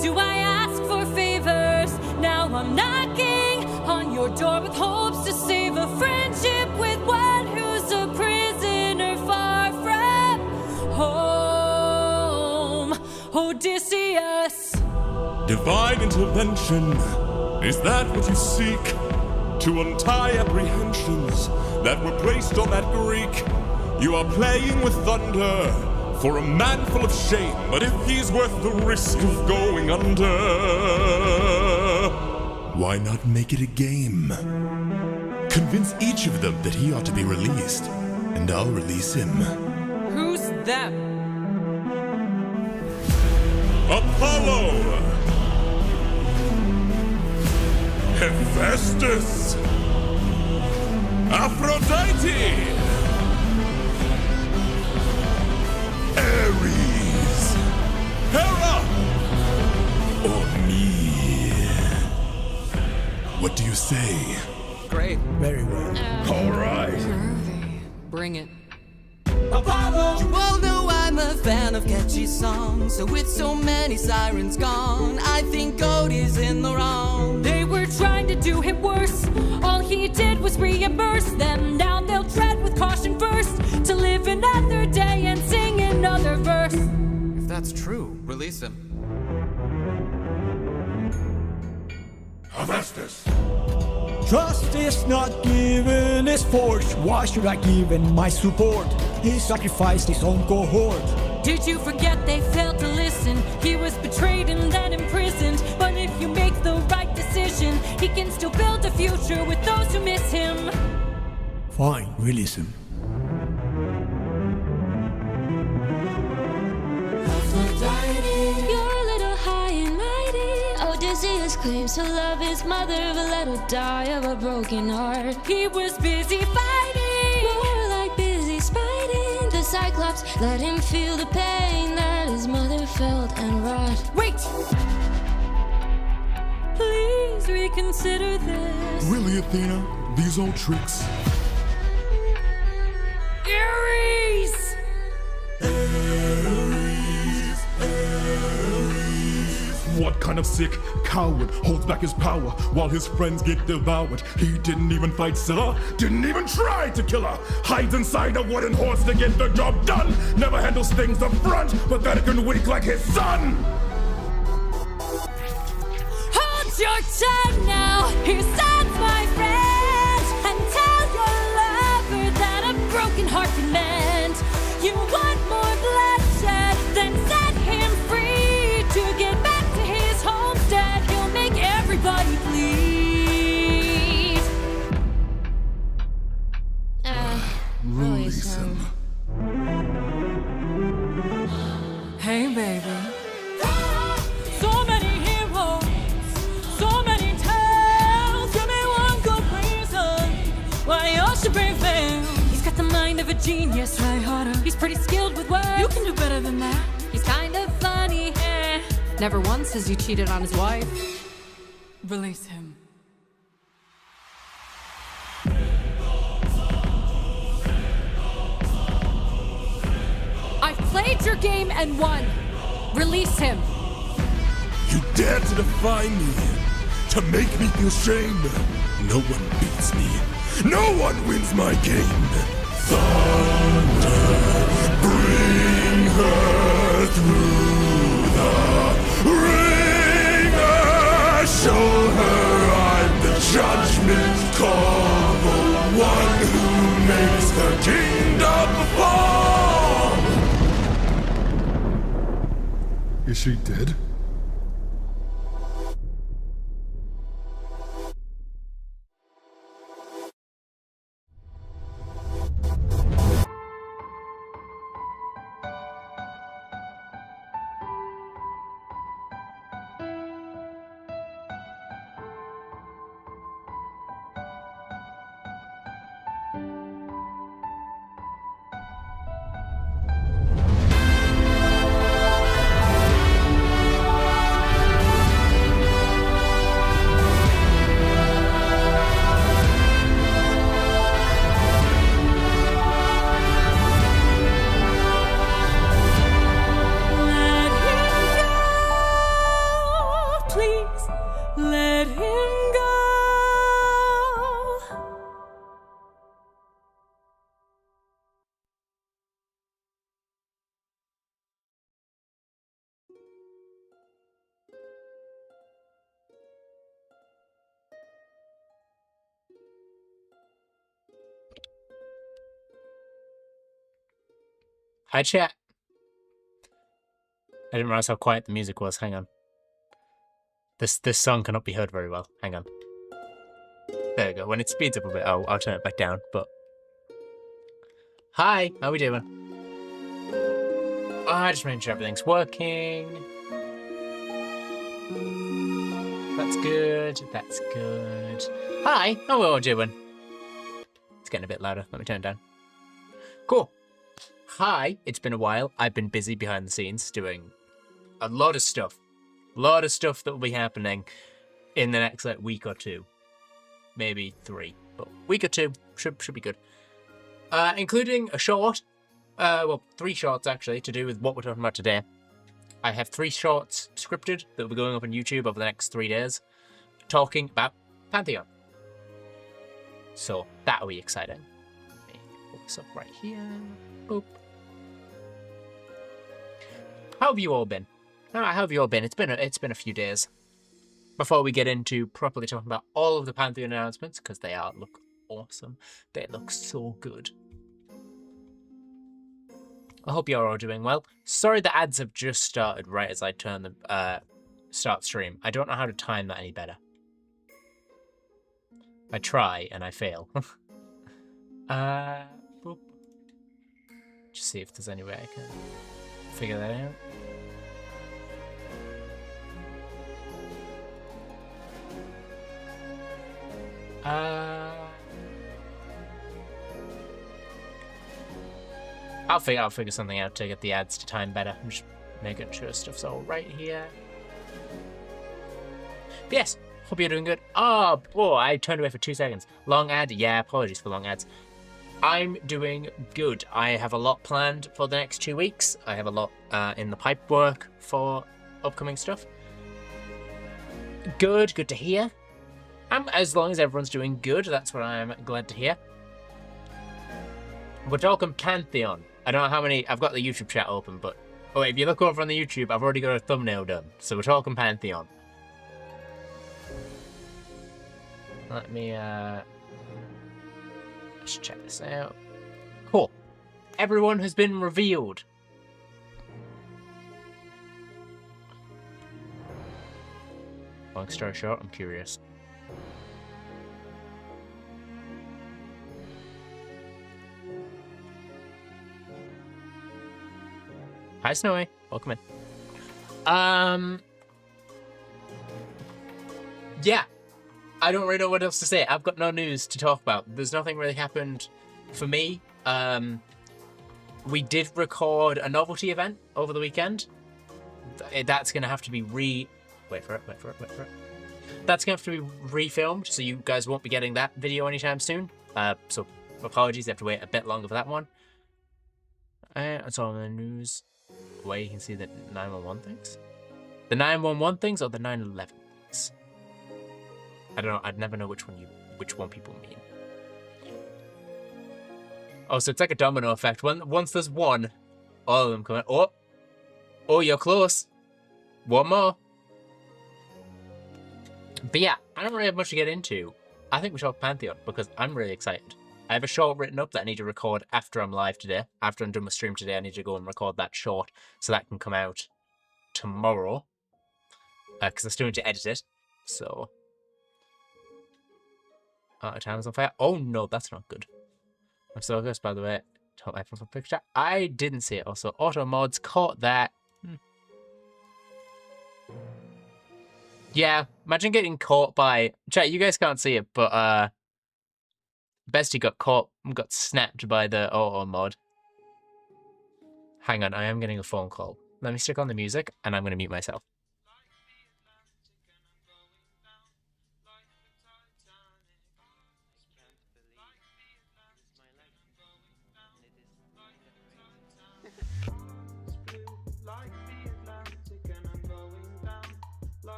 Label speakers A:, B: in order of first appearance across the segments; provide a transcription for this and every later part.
A: do I ask for favors? Now I'm knocking on your door with hopes to save a friendship with one who's a prisoner far from home. Odysseus.
B: Divine intervention, is that what you seek? To untie apprehensions that were placed on that Greek? You are playing with thunder for a man full of shame, but if he's worth the risk of going under, why not make it a game? Convince each of them that he ought to be released, and I'll release him.
A: Who's them?
B: Apollo! Hephaestus! Aphrodite! Ares! Hera! Or me? What do you say?
C: Great.
D: Very well.
B: All right.
A: Bring it.
C: Apollo! You all know I'm a fan of catchy songs, so with so many sirens gone, I think God is in the wrong.
A: They were trying to do him worse. All he did was reimburse them. Now they'll tread with caution first to live another day and sing another verse.
C: If that's true, release him.
B: Hephaestus!
D: Trust is not given, is forged. Why should I give him my support? He sacrificed his own cohort.
A: Did you forget they failed to listen? He was betrayed and then imprisoned. But if you make the right decision, he can still build a future with those who miss him.
D: Fine, release him.
E: You're a little high and mighty. Odysseus claims to love his mother, but let her die of a broken heart.
A: He was busy fighting,
E: More like busy spiting. The Cyclops let him feel the pain that his mother felt and wrought.
A: Wait! Please reconsider this.
B: Really, Athena? These old tricks?
A: Ares!
B: What kind of sick coward holds back his power while his friends get devoured? He didn't even fight Scylla, didn't even try to kill her. Hides inside a wooden horse to get the job done. Never handles things up front, pathetic and weak like his son.
A: Hold your tongue now, hear sounds, my friend, and tell your lover that a broken heart can mend. You want more bloodshed, then set him free to get back to his homestead. He'll make everybody bleed.
E: Release him.
A: Hey, baby. So many heroes, so many tales. Give me one good reason why you should prevail. He's got the mind of a genius. Try harder. He's pretty skilled with words. You can do better than that. He's kind of funny. Never once has he cheated on his wife. Release him. I've played your game and won. Release him.
B: You dare to defy me, to make me feel shame. No one beats me, no one wins my game. Thunder, bring her through the ringer. Show her I'm the judgment call, the one who makes the kingdom fall. Is she dead?
F: Hi, chat. I didn't realize how quiet the music was. Hang on. This song cannot be heard very well. Hang on. There we go. When it speeds up a bit, I'll turn it back down. But hi, how we doing? Oh, I just making sure everything's working. That's good. That's good. Hi, how are we all doing? It's getting a bit louder. Let me turn it down. Cool. Hi, it's been a while. I've been busy behind the scenes doing a lot of stuff. A lot of stuff that will be happening in the next week or two. Maybe 3, but week or 2 should be good. Including a short, well, 3 shorts actually, to do with what we're talking about today. I have 3 shorts scripted that will be going up on YouTube over the next 3 days, talking about Pantheon. So that'll be exciting. Let me put this up right here. Boop. How have you all been? How have you all been? It's been a few days before we get into properly talking about all of the Pantheon announcements, because they look awesome. They look so good. I hope you're all doing well. Sorry the ads have just started right as I turn the start stream. I don't know how to time that any better. I try and I fail. Boop. Just see if there's any way I can figure that out. I'll figure something out to get the ads to time better. I'm just making sure stuff's all right here. But yes, hope you're doing good. Oh, I turned away for 2 seconds. Long ad? Yeah, apologies for long ads. I'm doing good. I have a lot planned for the next 2 weeks. I have a lot in the pipe work for upcoming stuff. Good to hear. As long as everyone's doing good, that's what I'm glad to hear. We're talking Pantheon. I don't know how many... I've got the YouTube chat open, but... Oh, wait, if you look over on the YouTube, I've already got a thumbnail done. So we're talking Pantheon. Let me, let's check this out. Cool. Everyone has been revealed. Long story short, I'm curious. Hi, Snowy. Welcome in. Yeah. I don't really know what else to say. I've got no news to talk about. There's nothing really happened for me. We did record a novelty event over the weekend. That's going to have to be Wait for it. That's going to have to be refilmed, so you guys won't be getting that video anytime soon. So apologies, you have to wait a bit longer for that one. That's all in the news. Where you can see the 911 things? The 911 things or the 911 things? I don't know. I'd never know which one people mean. Oh, so it's like a domino effect. Once there's one, all of them come out. Oh, you're close. One more. But yeah, I don't really have much to get into. I think we talk Pantheon because I'm really excited. I have a short written up that I need to record after I'm live today. After I'm done my stream today, I need to go and record that short so that can come out tomorrow. Because I still need to edit it. So. Time is on fire. Oh no, that's not good. I'm so close, by the way. Top my profile picture. I didn't see it. Also, auto mods caught that. Yeah, imagine getting caught by... Chat, you guys can't see it, but Bestie got snapped by the auto mod. Hang on, I am getting a phone call. Let me stick on the music, and I'm going to mute myself.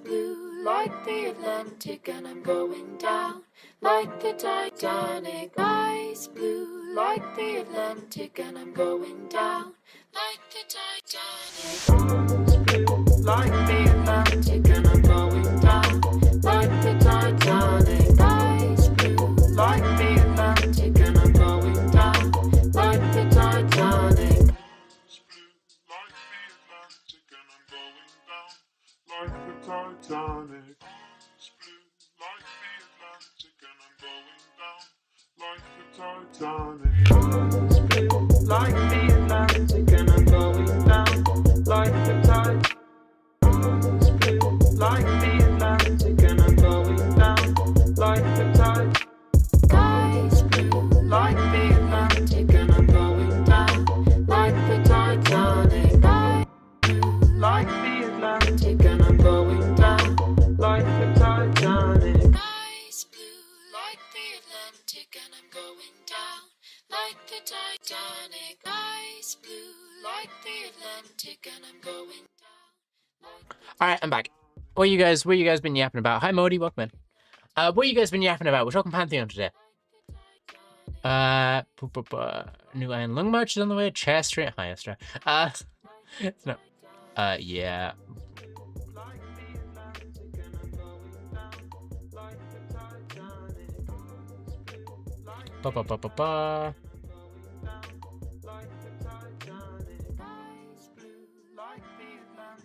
E: Blue like the Atlantic, and I'm going down like the Titanic. Eyes blue like the Atlantic, and I'm going down like the Titanic. Eyes blue like the Atlantic, and I'm going down
B: Titanic. It's blue like the Atlantic, and I'm going down like the Titanic. It's blue like the Atlantic, and I'm going down like the Titanic. It's blue like the Atlantic, and I'm going down like the Titanic.
E: Sky's blue
B: Like the
E: Atlantic, and I'm going down like the Titanic. Sky's
B: like the Atlantic,
E: and I'm going down
B: like the Titanic.
E: Sky's blue like the Atlantic, and I'm going down like the Titanic. Sky's blue like the Atlantic, and I'm going down.
F: All right, I'm back. What you guys been yapping about? Hi, Modi, welcome in. What you guys been yapping about? We're talking Pantheon today. New Iron Lung March is on the way. Chair Street, hi, Astra. It's not. Yeah.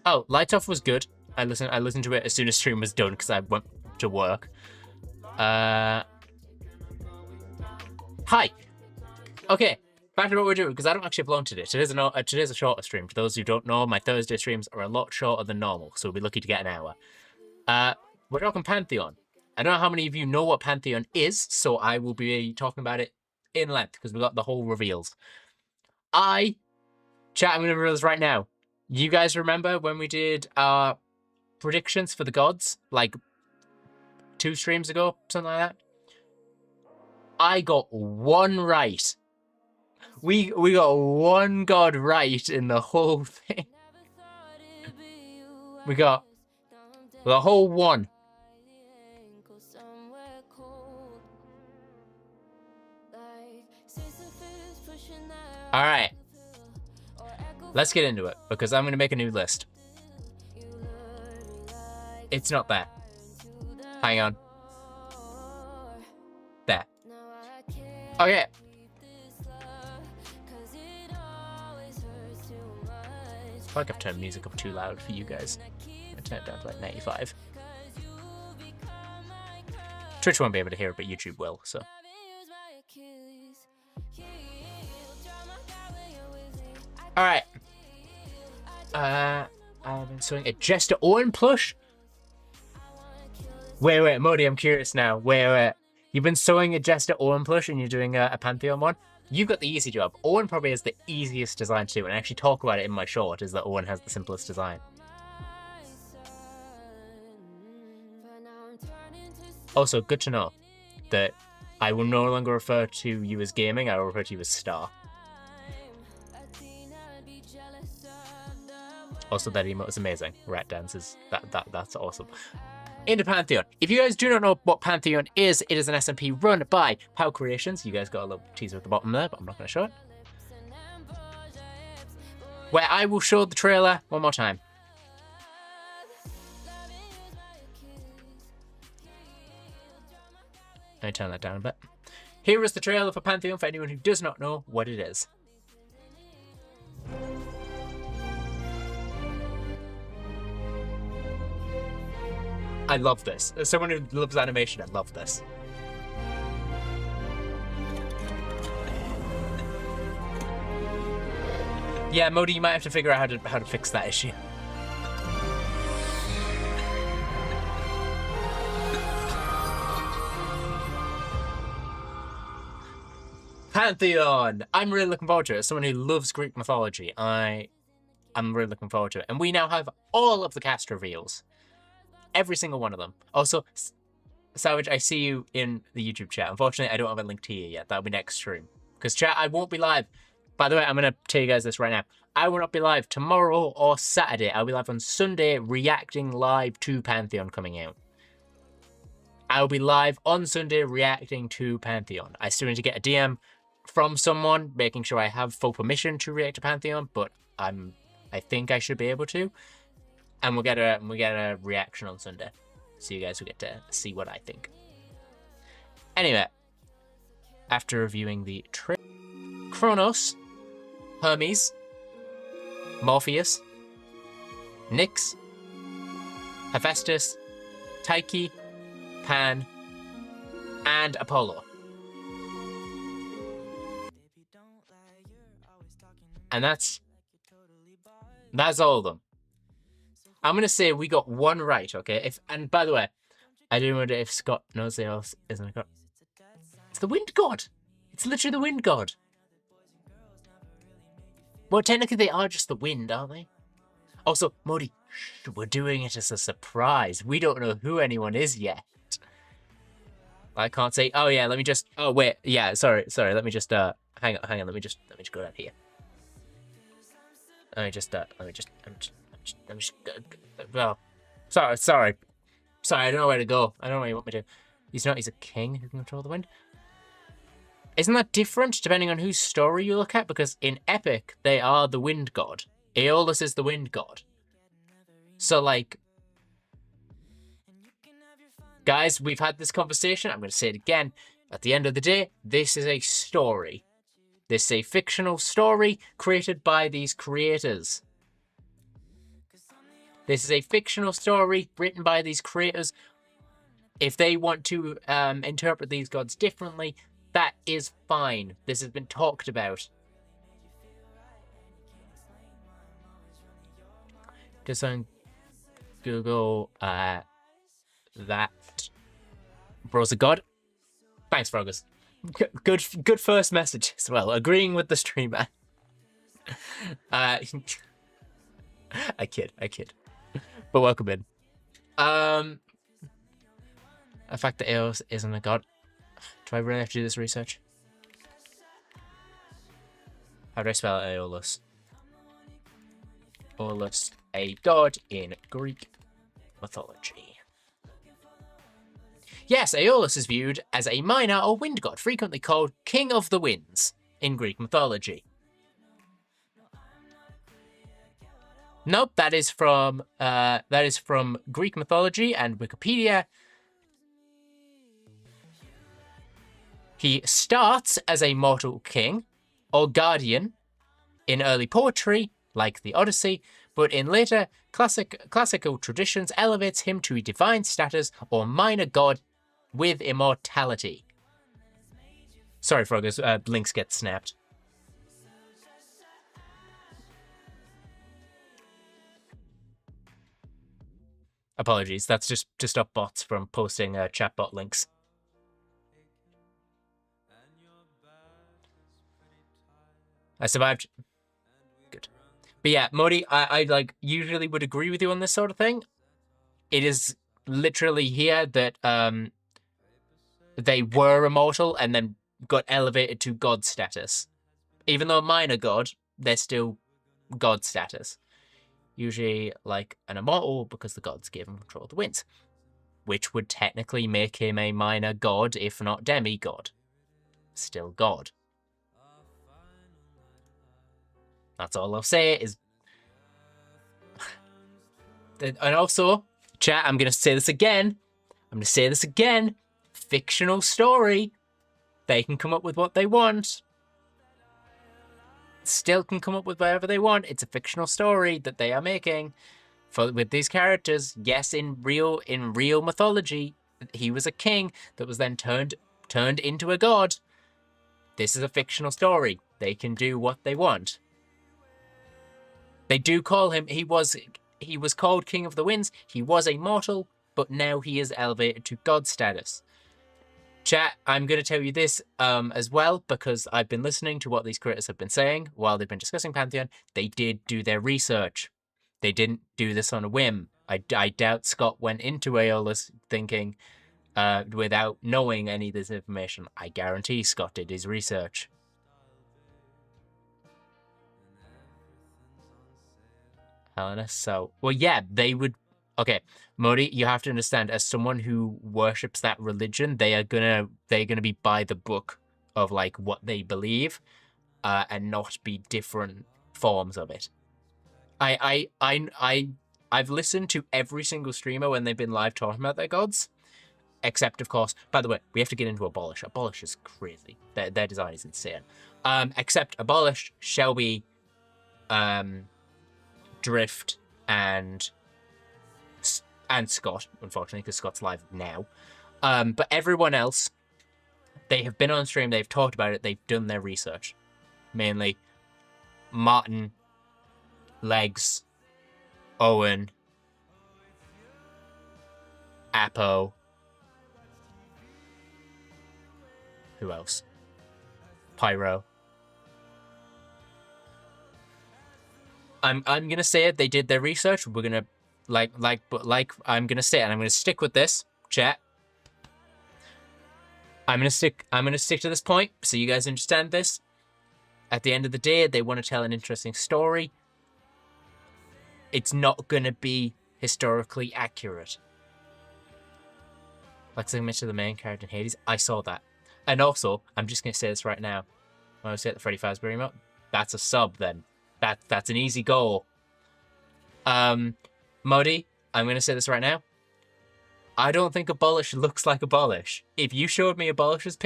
F: Oh, Light Off was good. I listened to it as soon as stream was done because I went to work. Hi. Okay, back to what we're doing because I don't actually belong today. Today's a shorter stream. For those who don't know, my Thursday streams are a lot shorter than normal, so we'll be lucky to get an hour. We're talking Pantheon. I don't know how many of you know what Pantheon is, so I will be talking about it in length because we got the whole reveals. I'm going to reveal this right now. You guys remember when we did our predictions for the gods, like 2 streams ago, something like that? I got one right. We got one god right in the whole thing. We got the whole one. All right. Let's get into it, because I'm going to make a new list. It's not there. Hang on. There. Okay. I feel like I've turned music up too loud for you guys. I turned it down to like 95. Twitch won't be able to hear it, but YouTube will, so. Alright. I've been sewing a Jester Owen plush. Wait, Modi, I'm curious now. Wait. You've been sewing a Jester Owen plush and you're doing a Pantheon one? You've got the easy job. Owen probably has the easiest design to do, and I actually talk about it in my short, is that Owen has the simplest design. Also, good to know that I will no longer refer to you as gaming, I will refer to you as Star. Also, that emote is amazing. Rat dances. That's awesome. Into Pantheon. If you guys do not know what Pantheon is, it is an SMP run by Pow Creations. You guys got a little teaser at the bottom there, but I'm not going to show it. Where I will show the trailer one more time. Let me turn that down a bit. Here is the trailer for Pantheon for anyone who does not know what it is. I love this. As someone who loves animation, I love this. Yeah, Modi, you might have to figure out how to fix that issue. Pantheon! I'm really looking forward to it. As someone who loves Greek mythology, I'm really looking forward to it. And we now have all of the cast reveals. Every single one of them. Also, Savage, I see you in the YouTube chat. Unfortunately, I don't have a link to you yet. That'll be next stream. Because chat, I won't be live. By the way, I'm going to tell you guys this right now. I will not be live tomorrow or Saturday. I'll be live on Sunday, reacting live to Pantheon coming out. I'll be live on Sunday reacting to Pantheon. I still need to get a DM from someone, making sure I have full permission to react to Pantheon, but I think I should be able to. And we'll get a reaction on Sunday, so you guys will get to see what I think. Anyway, after reviewing the Kronos, Hermes, Morpheus, Nyx, Hephaestus, Tyche, Pan, and Apollo. And that's all of them. I'm gonna say we got one right, okay? And by the way, I do wonder if Scott knows the else isn't a god. It's the wind god. It's literally the wind god. Well, technically they are just the wind, aren't they? Also, Modi, we're doing it as a surprise. We don't know who anyone is yet. I can't say. Oh yeah, let me just. Oh wait, yeah. Sorry. Let me just. Hang on. Let me just go down here. Let me just. Well, sorry. I don't know where to go. I don't know where you want me to. He's a king who can control the wind. Isn't that different depending on whose story you look at? Because in Epic, they are the wind god. Aeolus is the wind god. So, like, guys, we've had this conversation. I'm going to say it again. At the end of the day, this is a story. This is a fictional story created by these creators. This is a fictional story written by these creators. If they want to interpret these gods differently, that is fine. This has been talked about. Just on Google that bro's a god. Thanks, Froggers. Good first message as well. Agreeing with the streamer. I kid. But welcome in. The fact that Aeolus isn't a god. Do I really have to do this research? How do I spell Aeolus? Aeolus, a god in Greek mythology. Yes, Aeolus is viewed as a minor or wind god, frequently called King of the Winds in Greek mythology. Nope, that is from Greek mythology and Wikipedia. He starts as a mortal king or guardian in early poetry, like the Odyssey, but in later classical traditions elevates him to a divine status or minor god with immortality. Sorry, Froggers, links get snapped. Apologies, that's just to stop bots from posting chatbot links. I survived. Good. But yeah, Modi, I like usually would agree with you on this sort of thing. It is literally here that they were immortal and then got elevated to god status. Even though minor god, they're still god status. Usually like an immortal because the gods gave him control of the winds, which would technically make him a minor god, if not demigod. Still god. That's all I'll say is... And also, chat, I'm going to say this again. Fictional story. They can come up with what they want. Still can come up with whatever they want. It's a fictional story that they are making with these characters. Yes, in real mythology, he was a king that was then turned into a god. This is a fictional story. They can do what they want. They do call him, he was called King of the Winds. He was a mortal, but now he is elevated to god status. Chat, I'm going to tell you this as well, because I've been listening to what these creators have been saying while they've been discussing Pantheon. They did do their research. They didn't do this on a whim. I doubt Scott went into Aeolus thinking, without knowing any of this information. I guarantee Scott did his research. Helena, so... Well, yeah, they would... Okay, Modi, you have to understand, as someone who worships that religion, they're gonna be by the book of like what they believe, and not be different forms of it. I've listened to every single streamer when they've been live talking about their gods, except of course. By the way, we have to get into Abolish. Abolish is crazy. Their design is insane. Except Abolish, Shelby, Drift, and and Scott, unfortunately, because Scott's live now. But everyone else, they have been on stream, they've talked about it, they've done their research. Mainly Martin, Legs, Owen, Apo. Who else? Pyro. I'm gonna say it. They did their research. We're gonna I'm gonna say it, and I'm gonna stick with this, chat. I'm gonna stick to this point so you guys understand this. At the end of the day, they want to tell an interesting story. It's not gonna be historically accurate. Like segment to the main character in Hades. I saw that. And also, I'm just gonna say this right now. When I say the Freddy Fazbear emote, that's a sub then. That's an easy goal. Modi, I'm gonna say this right now. I don't think Abolish looks like Abolish. If you showed me Abolish's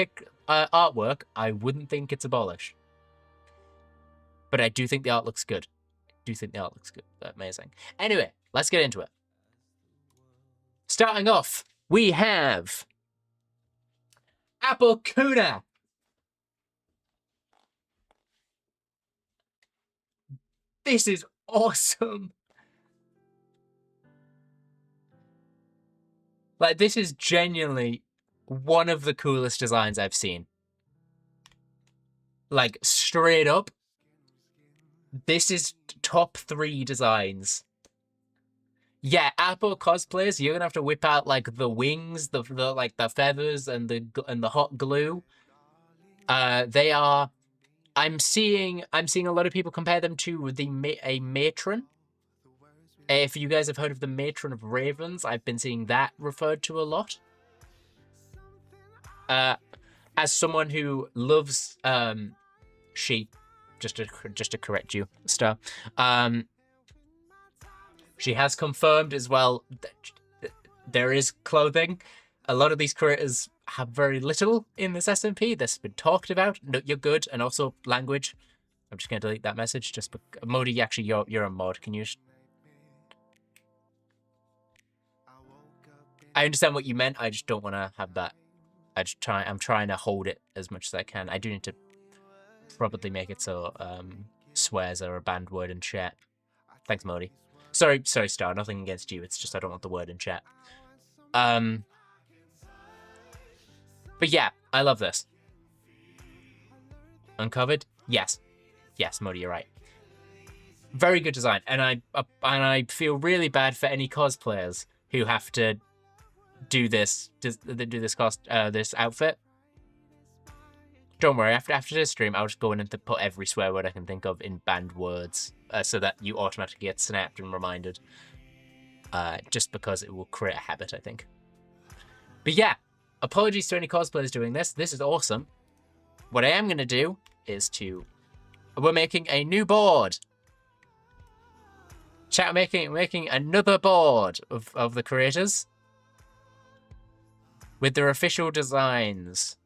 F: artwork, I wouldn't think it's Abolish. But I do think the art looks good. Amazing. Anyway, let's get into it. Starting off, we have Apple Kuna. This is awesome. Like, this is genuinely one of the coolest designs I've seen. Like, straight up, this is top 3 designs. Yeah, Apple cosplayers, you're gonna have to whip out like the wings, the feathers, and the hot glue. They are. I'm seeing a lot of people compare them to a matron. If you guys have heard of the matron of ravens, I've been seeing that referred to a lot. As someone who loves sheep, just to correct you, Star. She has confirmed as well that there is clothing. A lot of these creators have very little in this SMP. This has been talked about. No, you're good. And also language. I'm just going to delete that message. Just Modi, actually, you're a mod. Can you... I understand what you meant. I just don't want to have that. I'm trying to hold it as much as I can. I do need to probably make it so swears are a banned word in chat. Thanks, Modi. Sorry, Star. Nothing against you. It's just I don't want the word in chat. But yeah, I love this. Uncovered? Yes, Modi, you're right. Very good design, and I feel really bad for any cosplayers who have to do this this outfit. Don't worry, after this stream, I'll just go in and put every swear word I can think of in banned words, so that you automatically get snapped and reminded. Just because it will create a habit, I think. But yeah, apologies to any cosplayers doing this. This is awesome. What I am going to do is we're making a new board. Chat, making another board of the creators with their official designs.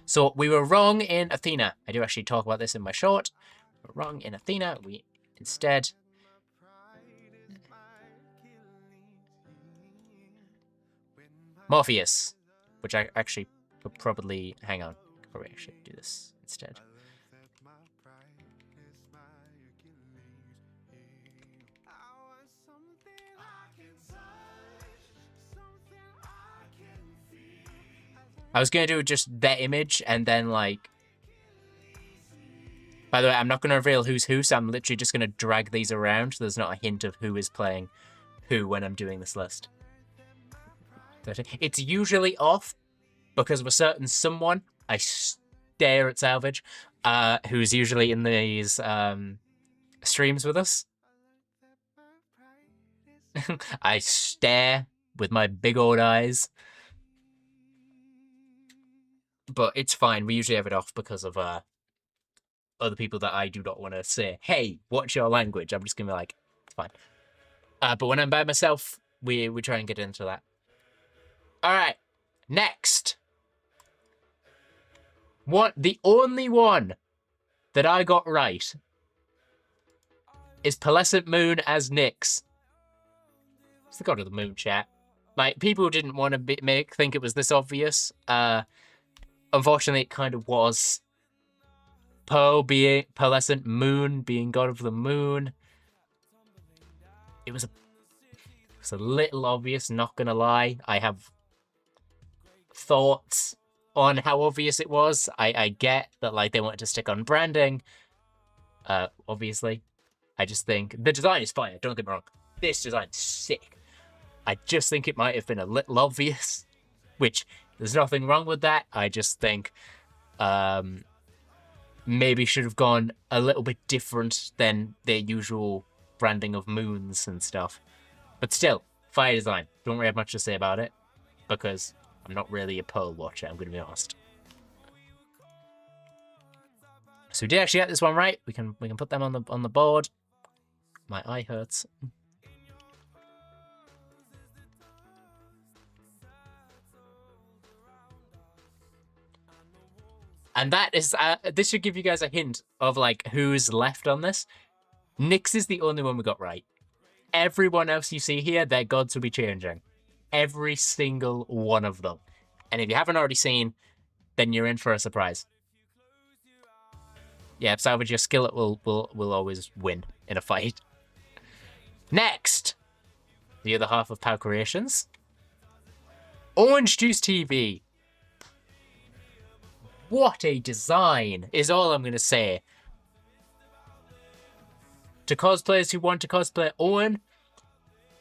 F: So we were wrong in Athena. I do actually talk about this in my short. We're wrong in Athena. We instead... Morpheus, which I actually could probably... Hang on. Probably actually do this instead. I was going to do just that image and then, like... By the way, I'm not going to reveal who's who, so I'm literally just going to drag these around so there's not a hint of who is playing who when I'm doing this list. It's usually off because of a certain someone. I stare at Salvage, who's usually in these streams with us. I stare with my big old eyes. But it's fine. We usually have it off because of other people that I do not want to say, hey, what's your language? I'm just going to be like, it's fine. But when I'm by myself, we try and get into that. All right, next. The only one that I got right. is Pearlescent Moon as Nyx. It's the god of the moon, chat. Like, people didn't want to think it was this obvious. Unfortunately, it kind of was. Pearlescent Moon being god of the moon. It was a little obvious, not gonna lie. I have thoughts on how obvious it was. I get that, like, they wanted to stick on branding. Obviously. I just think the design is fire, don't get me wrong. This design is sick. I just think it might have been a little obvious, which there's nothing wrong with that. I just think maybe should have gone a little bit different than their usual branding of moons and stuff. But still, fire design. Don't really have much to say about it because I'm not really a Pearl watcher, I'm going to be honest. So we did actually get this one right. We can put them on the board. My eye hurts. And that is, this should give you guys a hint of, like, who's left on this. Nyx is the only one we got right. Everyone else you see here, their gods will be changing. Every single one of them. And if you haven't already seen, then you're in for a surprise. Yeah, salvage your skillet will always win in a fight. Next, the other half of Power Creations. Orange Juice TV. What a design, is all I'm going to say. To cosplayers who want to cosplay Owen,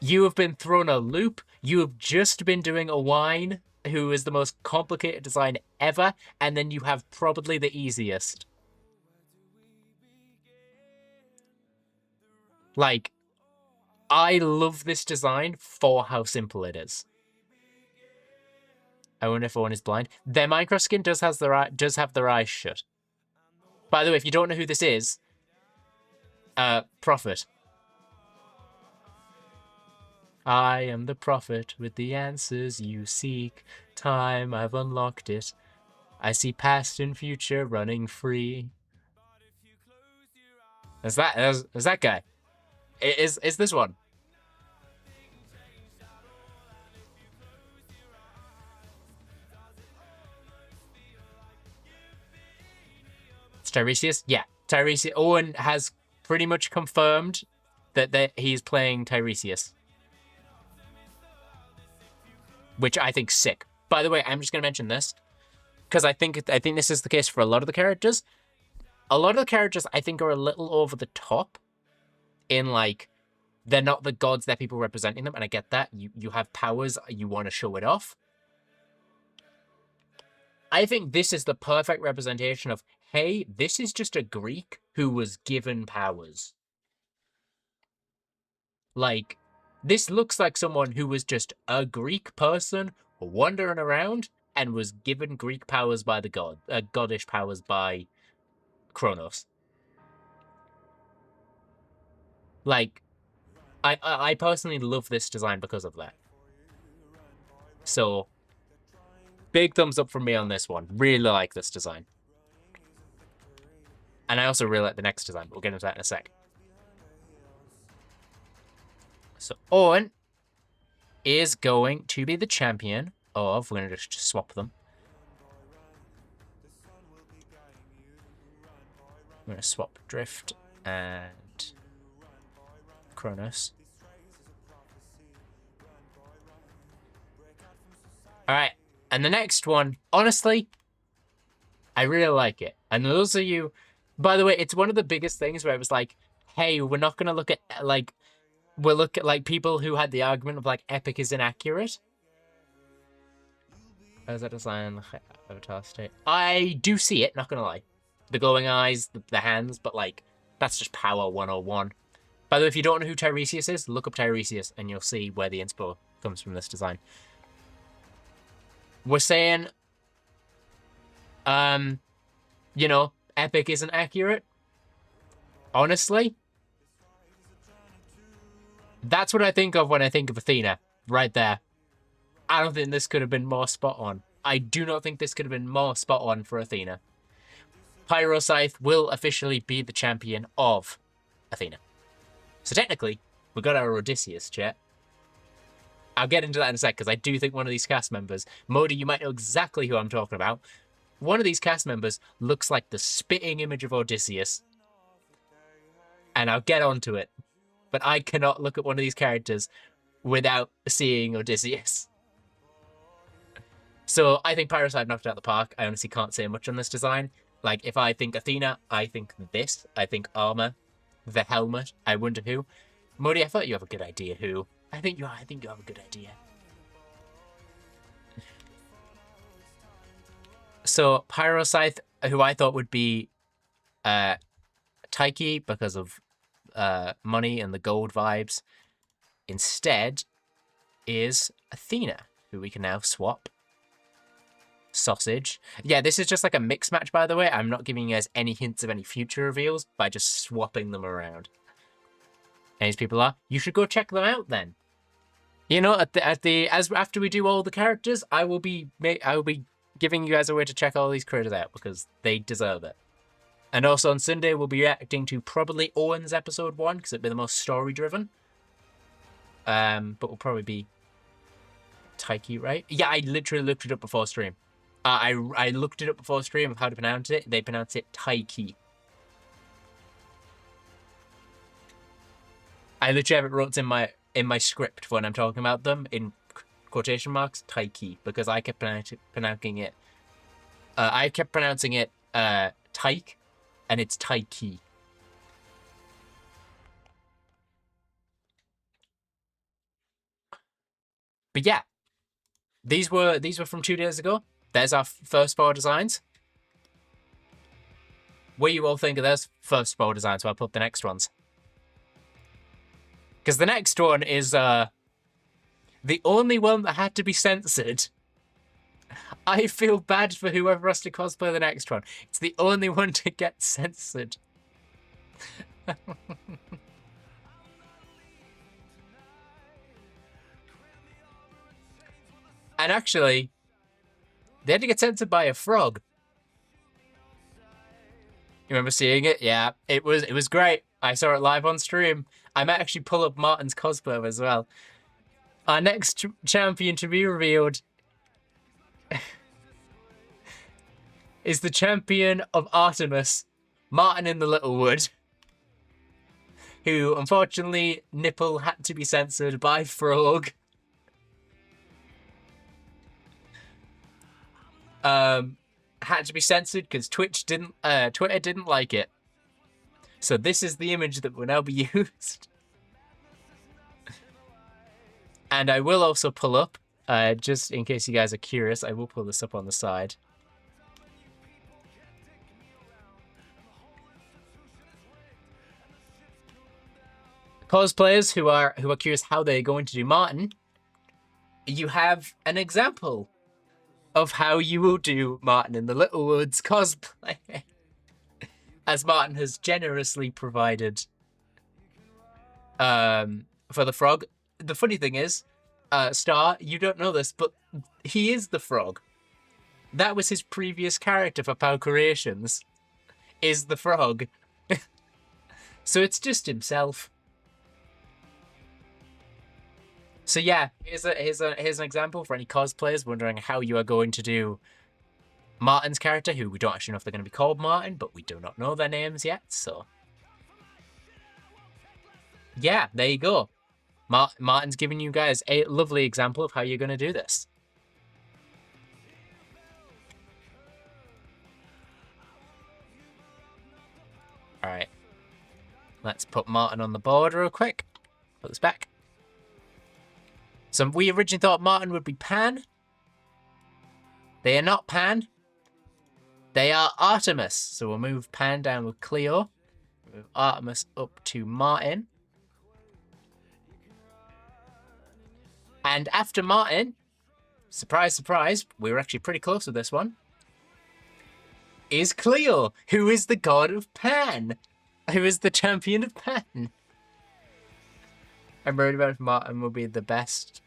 F: you have been thrown a loop. You have just been doing a wine, who is the most complicated design ever, and then you have probably the easiest. Like, I love this design for how simple it is. I wonder if Owen is blind. Their Minecraft skin does have their eyes shut. By the way, if you don't know who this is, Prophet. I am the prophet with the answers you seek. Time, I've unlocked it. I see past and future running free. Is that guy? Is this one? It's Tiresias? Yeah. Tiresias. Owen has pretty much confirmed that he's playing Tiresias. Which I think's sick. By the way, I'm just going to mention this because I think this is the case for a lot of the characters. A lot of the characters I think are a little over the top in, like, they're not the gods that people representing them, and I get that. You have powers, you want to show it off. I think this is the perfect representation of, hey, this is just a Greek who was given powers. Like, this looks like someone who was just a Greek person wandering around and was given Greek powers by the god, goddish powers by Kronos. Like, I personally love this design because of that. So, big thumbs up from me on this one. Really like this design. And I also really like the next design, but we'll get into that in a sec. So, Owen is going to be the champion of... We're going to just swap them. I'm going to swap Drift and Kronos. Alright, and the next one, honestly, I really like it. And those of you... By the way, it's one of the biggest things where it was like, hey, we're not going to look at, like... We'll look at, like, people who had the argument of, like, epic is inaccurate. How does that design avatar state? I do see it, not gonna lie. The glowing eyes, the hands, but, like, that's just power 101. By the way, if you don't know who Tiresias is, look up Tiresias and you'll see where the inspo comes from this design. We're saying, you know, epic isn't accurate. Honestly, that's what I think of when I think of Athena, right there. I don't think this could have been more spot on. I do not think this could have been more spot on for Athena. Pyrocythe will officially be the champion of Athena. So technically, we got our Odysseus, chat. I'll get into that in a sec, because I do think one of these cast members, Modi, you might know exactly who I'm talking about. One of these cast members looks like the spitting image of Odysseus. And I'll get onto it. But I cannot look at one of these characters without seeing Odysseus. So I think Pyrocide knocked it out of the park. I honestly can't say much on this design. Like, if I think Athena, I think this. I think armor, the helmet, I wonder who. Modi, I thought you have a good idea who. I think you have a good idea. So Pyroscythe, who I thought would be Taiki because of money and the gold vibes, instead is Athena, who we can now swap. Sausage. Yeah, this is just like a mix match, by the way. I'm not giving you guys any hints of any future reveals by just swapping them around. And these people are. You should go check them out then. You know, after we do all the characters, I will be giving you guys a way to check all these critters out because they deserve it. And also on Sunday, we'll be reacting to probably Owen's episode 1 because it'll be the most story driven. But we'll probably be Taiki, right? Yeah, I literally looked it up before stream. I looked it up before stream of how to pronounce it. They pronounce it Taiki. I literally have it wrote in my script when I'm talking about them in quotation marks, Taiki, because I kept pronouncing it. I kept pronouncing it Taik, and it's Taiki. But yeah, these were from 2 days ago. There's our first 4 designs. What do you all think of those first 4 designs? So I'll put the next ones. Because the next one is the only one that had to be censored. I feel bad for whoever has to cosplay the next one. It's the only one to get censored. And actually, they had to get censored by a frog. You remember seeing it? Yeah, it was great. I saw it live on stream. I might actually pull up Martin's cosplay as well. Our next champion to be revealed is the champion of Artemis, Martin in the Littlewood, who unfortunately nipple had to be censored by Frog. Had to be censored because Twitter didn't like it. So this is the image that will now be used. And I will also pull up, just in case you guys are curious, I will pull this up on the side. Cosplayers who are curious how they're going to do Martin, you have an example of how you will do Martin in the Littlewoods cosplay. As Martin has generously provided for the frog. The funny thing is, Star, you don't know this, but he is the frog. That was his previous character for Power Creations, is the frog. So it's just himself. So yeah, here's an example for any cosplayers wondering how you are going to do Martin's character, who we don't actually know if they're going to be called Martin, but we do not know their names yet, so... yeah, there you go. Martin's giving you guys a lovely example of how you're going to do this. Alright. Let's put Martin on the board real quick. Put this back. So we originally thought Martin would be Pan. They are not Pan. They are Artemis. So we'll move Pan down with Cleo. Move Artemis up to Martin. And after Martin, surprise, surprise, we were actually pretty close with this one, is Cleo, who is the god of Pan. Who is the champion of Pan. I'm worried about if Martin will be the best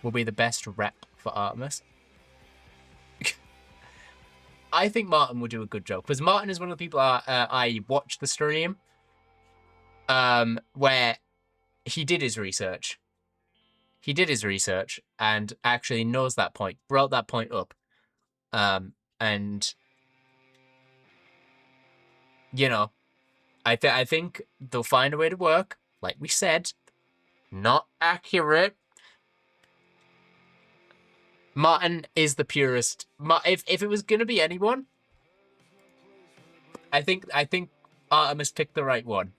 F: rep for Artemis. I think Martin will do a good job because Martin is one of the people I watch the stream. where he did his research. He did his research and actually knows that point, brought that point up. And, you know, I think they'll find a way to work. Like we said, not accurate. Martin is the purest. If it was going to be anyone, I think Artemis picked the right one.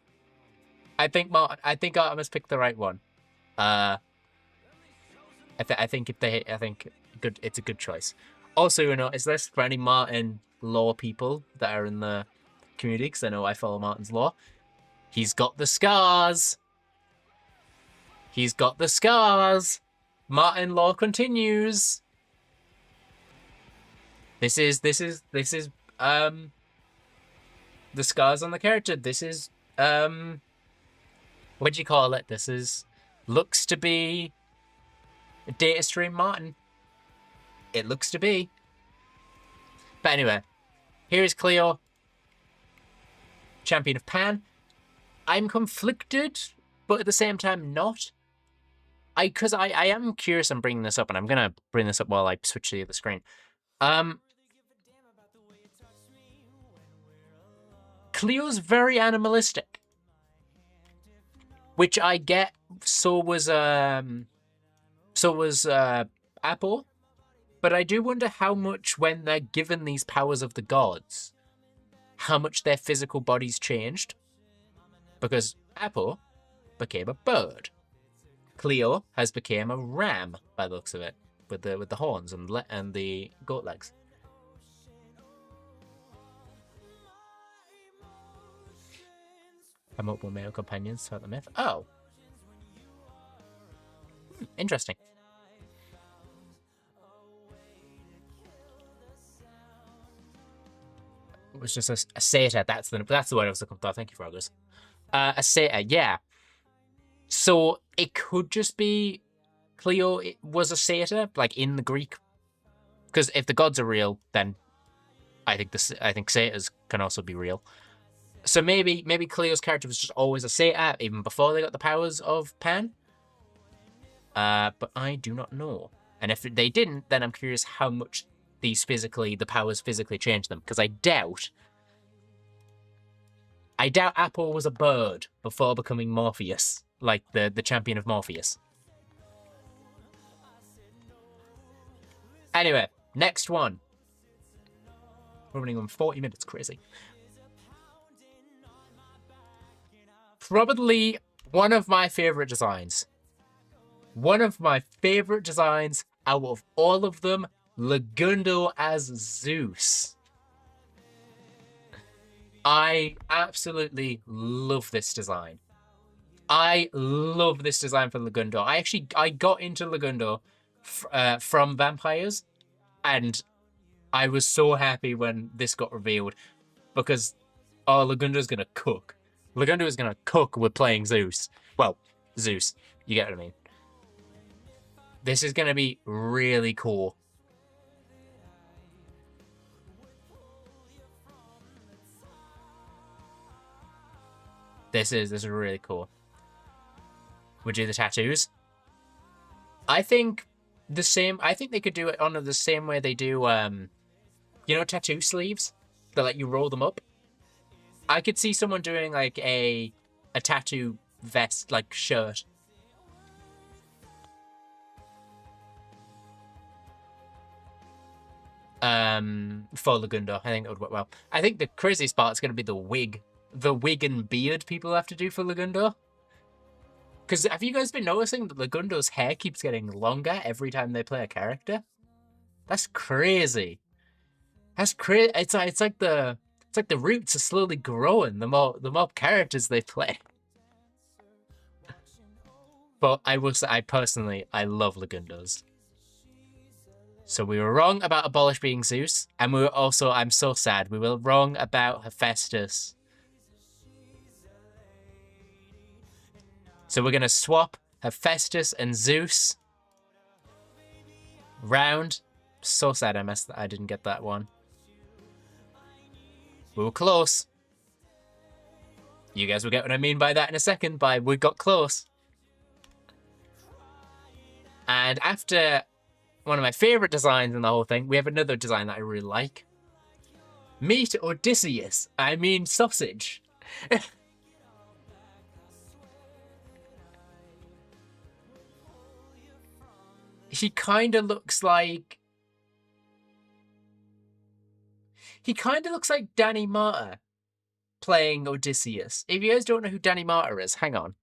F: I think Artemis picked the right one. I think it's a good choice. Also, you know, is this for any Martin lore people that are in the community? Because I know I follow Martin's lore. He's got the scars. He's got the scars. Martin lore continues. This is the scars on the character. This is what do you call it? This is looks to be a data stream Martin. It looks to be. But anyway, here is Cleo, champion of Pan. I'm conflicted, but at the same time not. Because I am curious on bringing this up, and I'm gonna bring this up while I switch to the other screen. Cleo's very animalistic, which I get. So was Apple, but I do wonder how much, when they're given these powers of the gods, how much their physical bodies changed. Because Apple became a bird. Cleo has become a ram by the looks of it, with the horns and the goat legs. Come up with male companions throughout the myth. Oh, interesting. It was just a satyr. That's the word I was looking for. Thank you, Froggers. A satyr, yeah. So it could just be Cleo. It was a satyr, like in the Greek. Because if the gods are real, then I think satyrs can also be real. So maybe Cleo's character was just always a satyr, even before they got the powers of Pan. But I do not know. And if they didn't, then I'm curious how much the powers physically changed them. Because I doubt Apple was a bird before becoming Morpheus, like the champion of Morpheus. Anyway, next one. We're running on 40 minutes, crazy. Probably one of my favorite designs. One of my favorite designs out of all of them, Lagundo as Zeus. I absolutely love this design. I love this design for Lagundo. I got into Lagundo from Vampires, and I was so happy when this got revealed because Lagundo's gonna cook. Lagundo is gonna cook with playing Zeus. Well, Zeus, you get what I mean. This is gonna be really cool. This is really cool. Would you do the tattoos? I think the same. I think they could do it on the same way they do, you know, tattoo sleeves that let you roll them up. I could see someone doing like a tattoo vest, like shirt. For Lagundo, I think it would work well. I think the craziest part is going to be the wig and beard people have to do for Lagundo. Because have you guys been noticing that Lagundo's hair keeps getting longer every time they play a character? That's crazy. That's crazy. It's like the roots are slowly growing the more characters they play. But I will say, I love Lagundo's. So we were wrong about Abolish being Zeus, and we were also, I'm so sad, we were wrong about Hephaestus. So we're going to swap Hephaestus and Zeus round. So sad I didn't get that one. We were close. You guys will get what I mean by that in a second, by we got close. And after one of my favourite designs in the whole thing, we have another design that I really like. Meet Odysseus. I mean sausage. He kind of looks like... He kind of looks like Danny Martyr playing Odysseus. If you guys don't know who Danny Martyr is, hang on.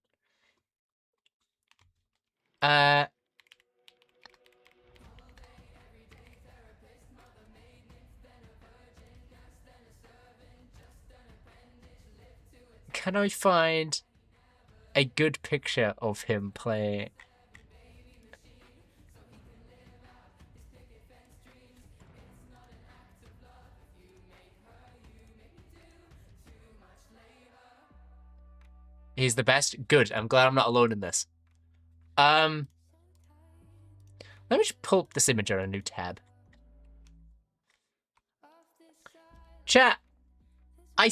F: Can I find a good picture of him playing? He's the best. Good. I'm glad I'm not alone in this. Let me just pull up this image on a new tab. Chat. I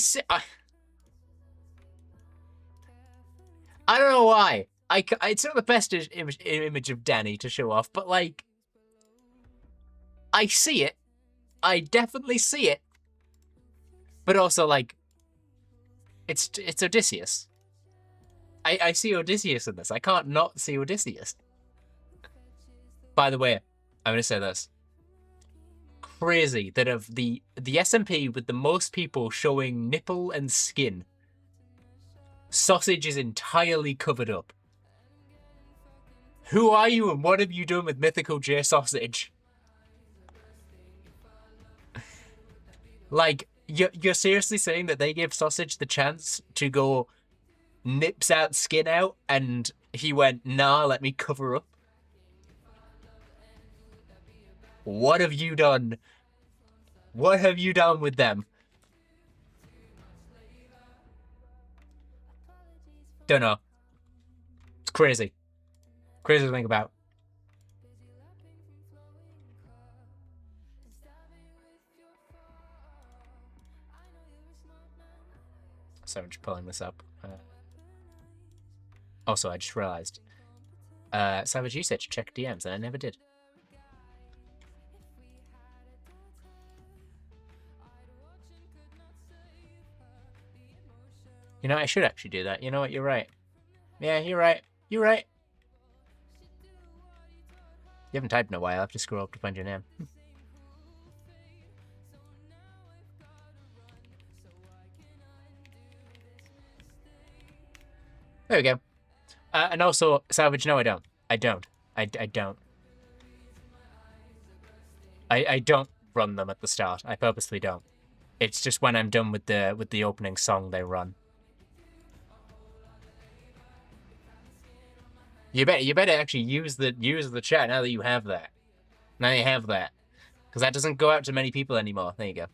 F: don't know why. It's not the best image of Danny to show off, but like, I see it. I definitely see it. But also, like, it's Odysseus. I see Odysseus in this. I can't not see Odysseus. By the way, I'm going to say this. Crazy that of the SMP with the most people showing nipple and skin, sausage is entirely covered up. Who are you and what have you done with Mythical J Sausage? Like, you're seriously saying that they gave Sausage the chance to go nips out, skin out, and he went, nah, let me cover up? What have you done? What have you done with them? Don't know. It's crazy. Crazy to think about. So I'm just pulling this up. Also, I just realised. Savage, you said to check DMs, and I never did. You know, I should actually do that. You know what? You're right. Yeah, you're right. You're right. You haven't typed in a while. I have to scroll up to find your name. There we go. And also, Salvage, no, I don't. I don't. I don't. I don't run them at the start. I purposely don't. It's just when I'm done with the opening song they run. You better actually use the chat now that you have that. Now you have that. Because that doesn't go out to many people anymore. There you go.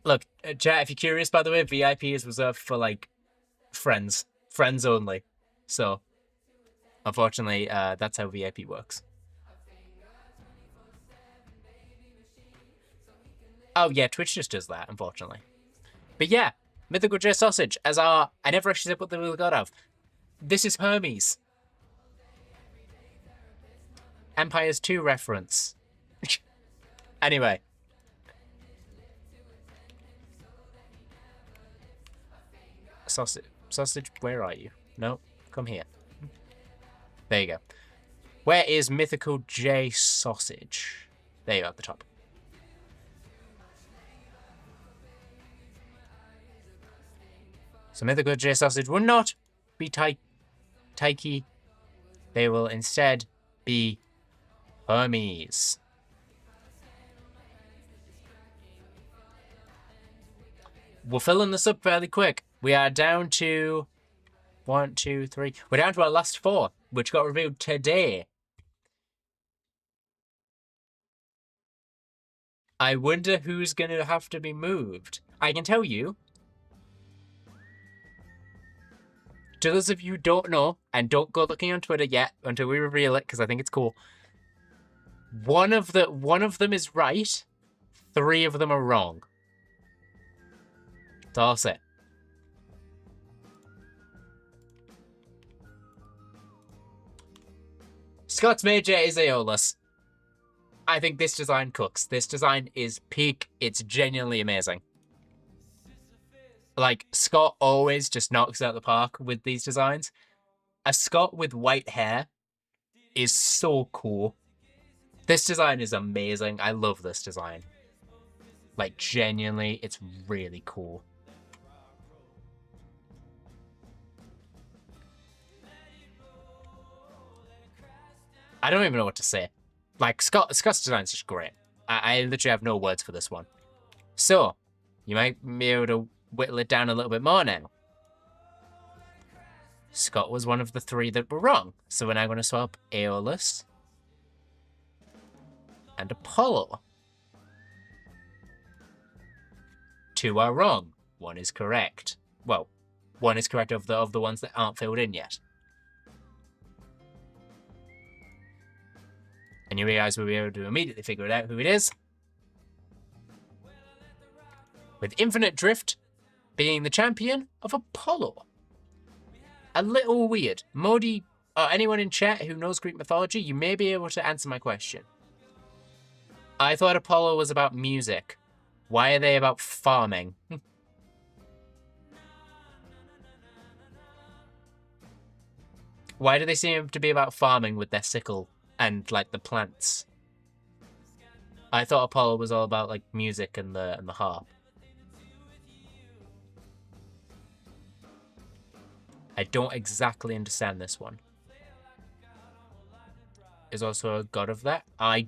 F: Look, chat, if you're curious, by the way, VIP is reserved for, like, friends. Friends only. So, unfortunately, that's how VIP works. Oh, yeah, Twitch just does that, unfortunately. But yeah, Mythical J Sausage as our... I never actually said what they were god of. This is Hermes. Empires 2 reference. Anyway. Sausage, where are you? No, come here. There you go. Where is Mythical J Sausage? There you go, at the top. So Mythical J Sausage will not be Taiki. They will instead be Hermes. We're filling this up fairly quick. We are down to 1, 2, 3. We're down to our last 4, which got revealed today. I wonder who's going to have to be moved. I can tell you. To those of you who don't know, and don't go looking on Twitter yet until we reveal it, because I think it's cool. One of them is right. 3 of them are wrong. Toss it. Scott's Major is Aeolus. I think this design cooks. This design is peak. It's genuinely amazing. Like, Scott always just knocks out the park with these designs. A Scott with white hair is so cool. This design is amazing. I love this design. Like, genuinely, it's really cool. I don't even know what to say. Like, Scott's design is just great. I literally have no words for this one. So, you might be able to whittle it down a little bit more now. Scott was one of the 3 that were wrong. So we're now going to swap Aeolus and Apollo. 2 are wrong. 1 is correct. Well, 1 is correct of the ones that aren't filled in yet. And you guys will be able to immediately figure it out who it is. With Infinite Drift being the champion of Apollo. A little weird. Modi, or anyone in chat who knows Greek mythology, you may be able to answer my question. I thought Apollo was about music. Why are they about farming? Why do they seem to be about farming with their sickle and, like, the plants? I thought Apollo was all about, like, music and the harp. I don't exactly understand this one. Is also a god of that. I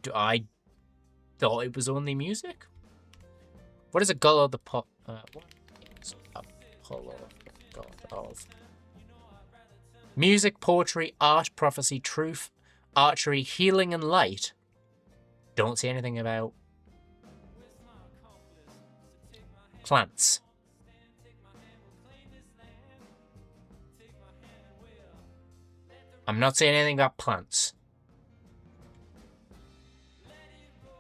F: thought it was only music. What is a god of the what is Apollo god of? Music, poetry, art, prophecy, truth, archery, healing, and light. Don't see anything about plants. I'm not saying anything about plants.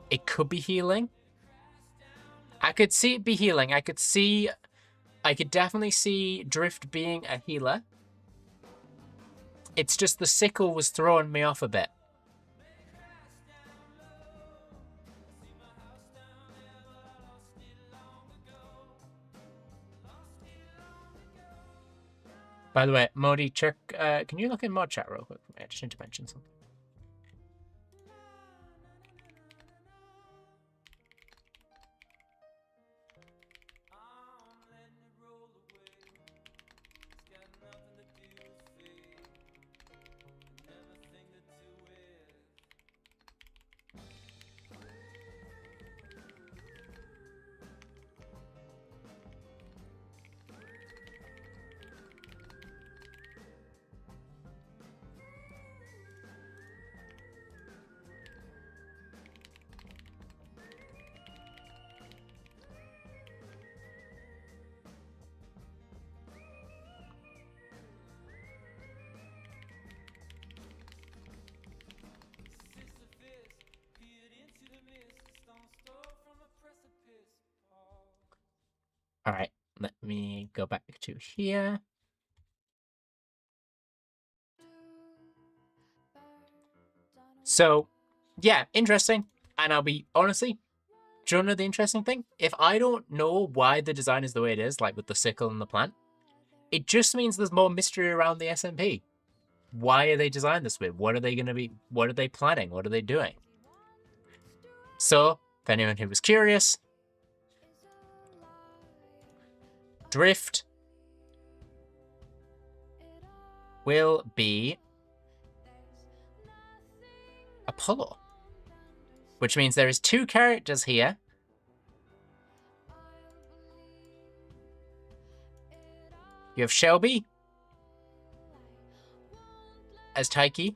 F: It could be healing. I could see it be healing. I could definitely see Drift being a healer. It's just the sickle was throwing me off a bit. By the way, Modi, check. Can you look in mod chat real quick? I just need to mention something. All right, let me go back to here. So, yeah, interesting. And I'll be, honestly, do you know the interesting thing? If I don't know why the design is the way it is, like with the sickle and the plant, it just means there's more mystery around the SMP. Why are they designed this way? What are they going to be? What are they planning? What are they doing? So, if anyone who was curious, Drift will be Apollo, which means there is 2 characters here. You have Shelby as Taiki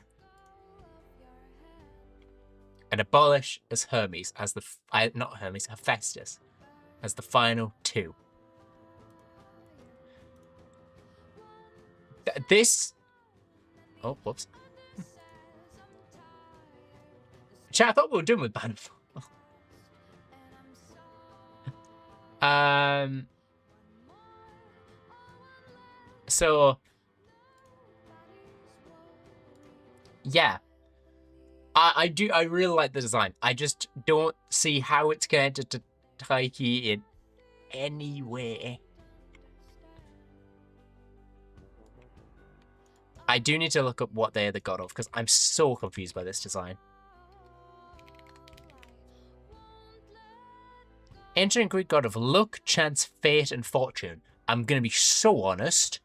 F: and Abolish as Hermes, as the not Hermes, Hephaestus, as the final 2. This... Oh, whoops. Chat, I thought we were done with Bannerfall. So, yeah. I really like the design. I just don't see how it's connected to Taiki in any way. I do need to look up what they're the god of, because I'm so confused by this design. Ancient Greek god of luck, chance, fate, and fortune. I'm going to be so honest.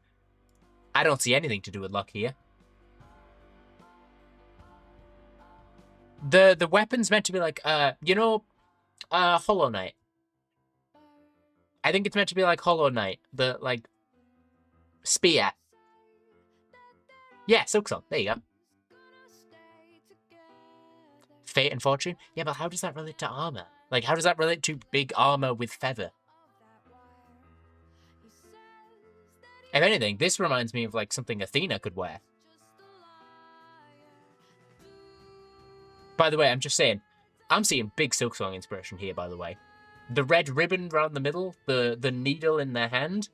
F: I don't see anything to do with luck here. The weapon's meant to be like, Hollow Knight. I think it's meant to be like Hollow Knight. The, like, spear. Yeah, Silk Song. There you go. Fate and fortune? Yeah, but how does that relate to armor? Like, how does that relate to big armor with feather? If anything, this reminds me of, like, something Athena could wear. By the way, I'm just saying, I'm seeing big Silk Song inspiration here, by the way. The red ribbon around the middle, the needle in their hand.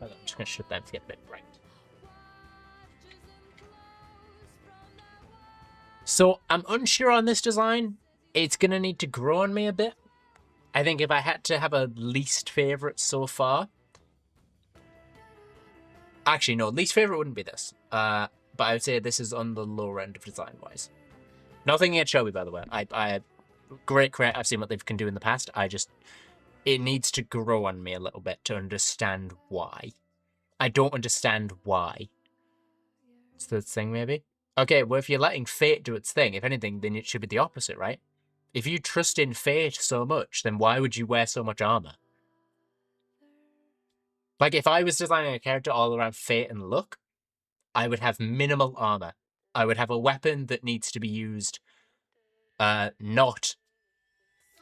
F: I'm just going to shut that to get a bit bright. So, I'm unsure on this design. It's going to need to grow on me a bit. I think if I had to have a least favourite so far... Actually, no, least favourite wouldn't be this. But I would say this is on the lower end of design-wise. Nothing against Shelby, by the way. I great credit. I've seen what they can do in the past. It needs to grow on me a little bit to understand why. I don't understand why. It's the thing, maybe? Okay, well, if you're letting fate do its thing, if anything, then it should be the opposite, right? If you trust in fate so much, then why would you wear so much armor? Like, if I was designing a character all around fate and luck, I would have minimal armor. I would have a weapon that needs to be used not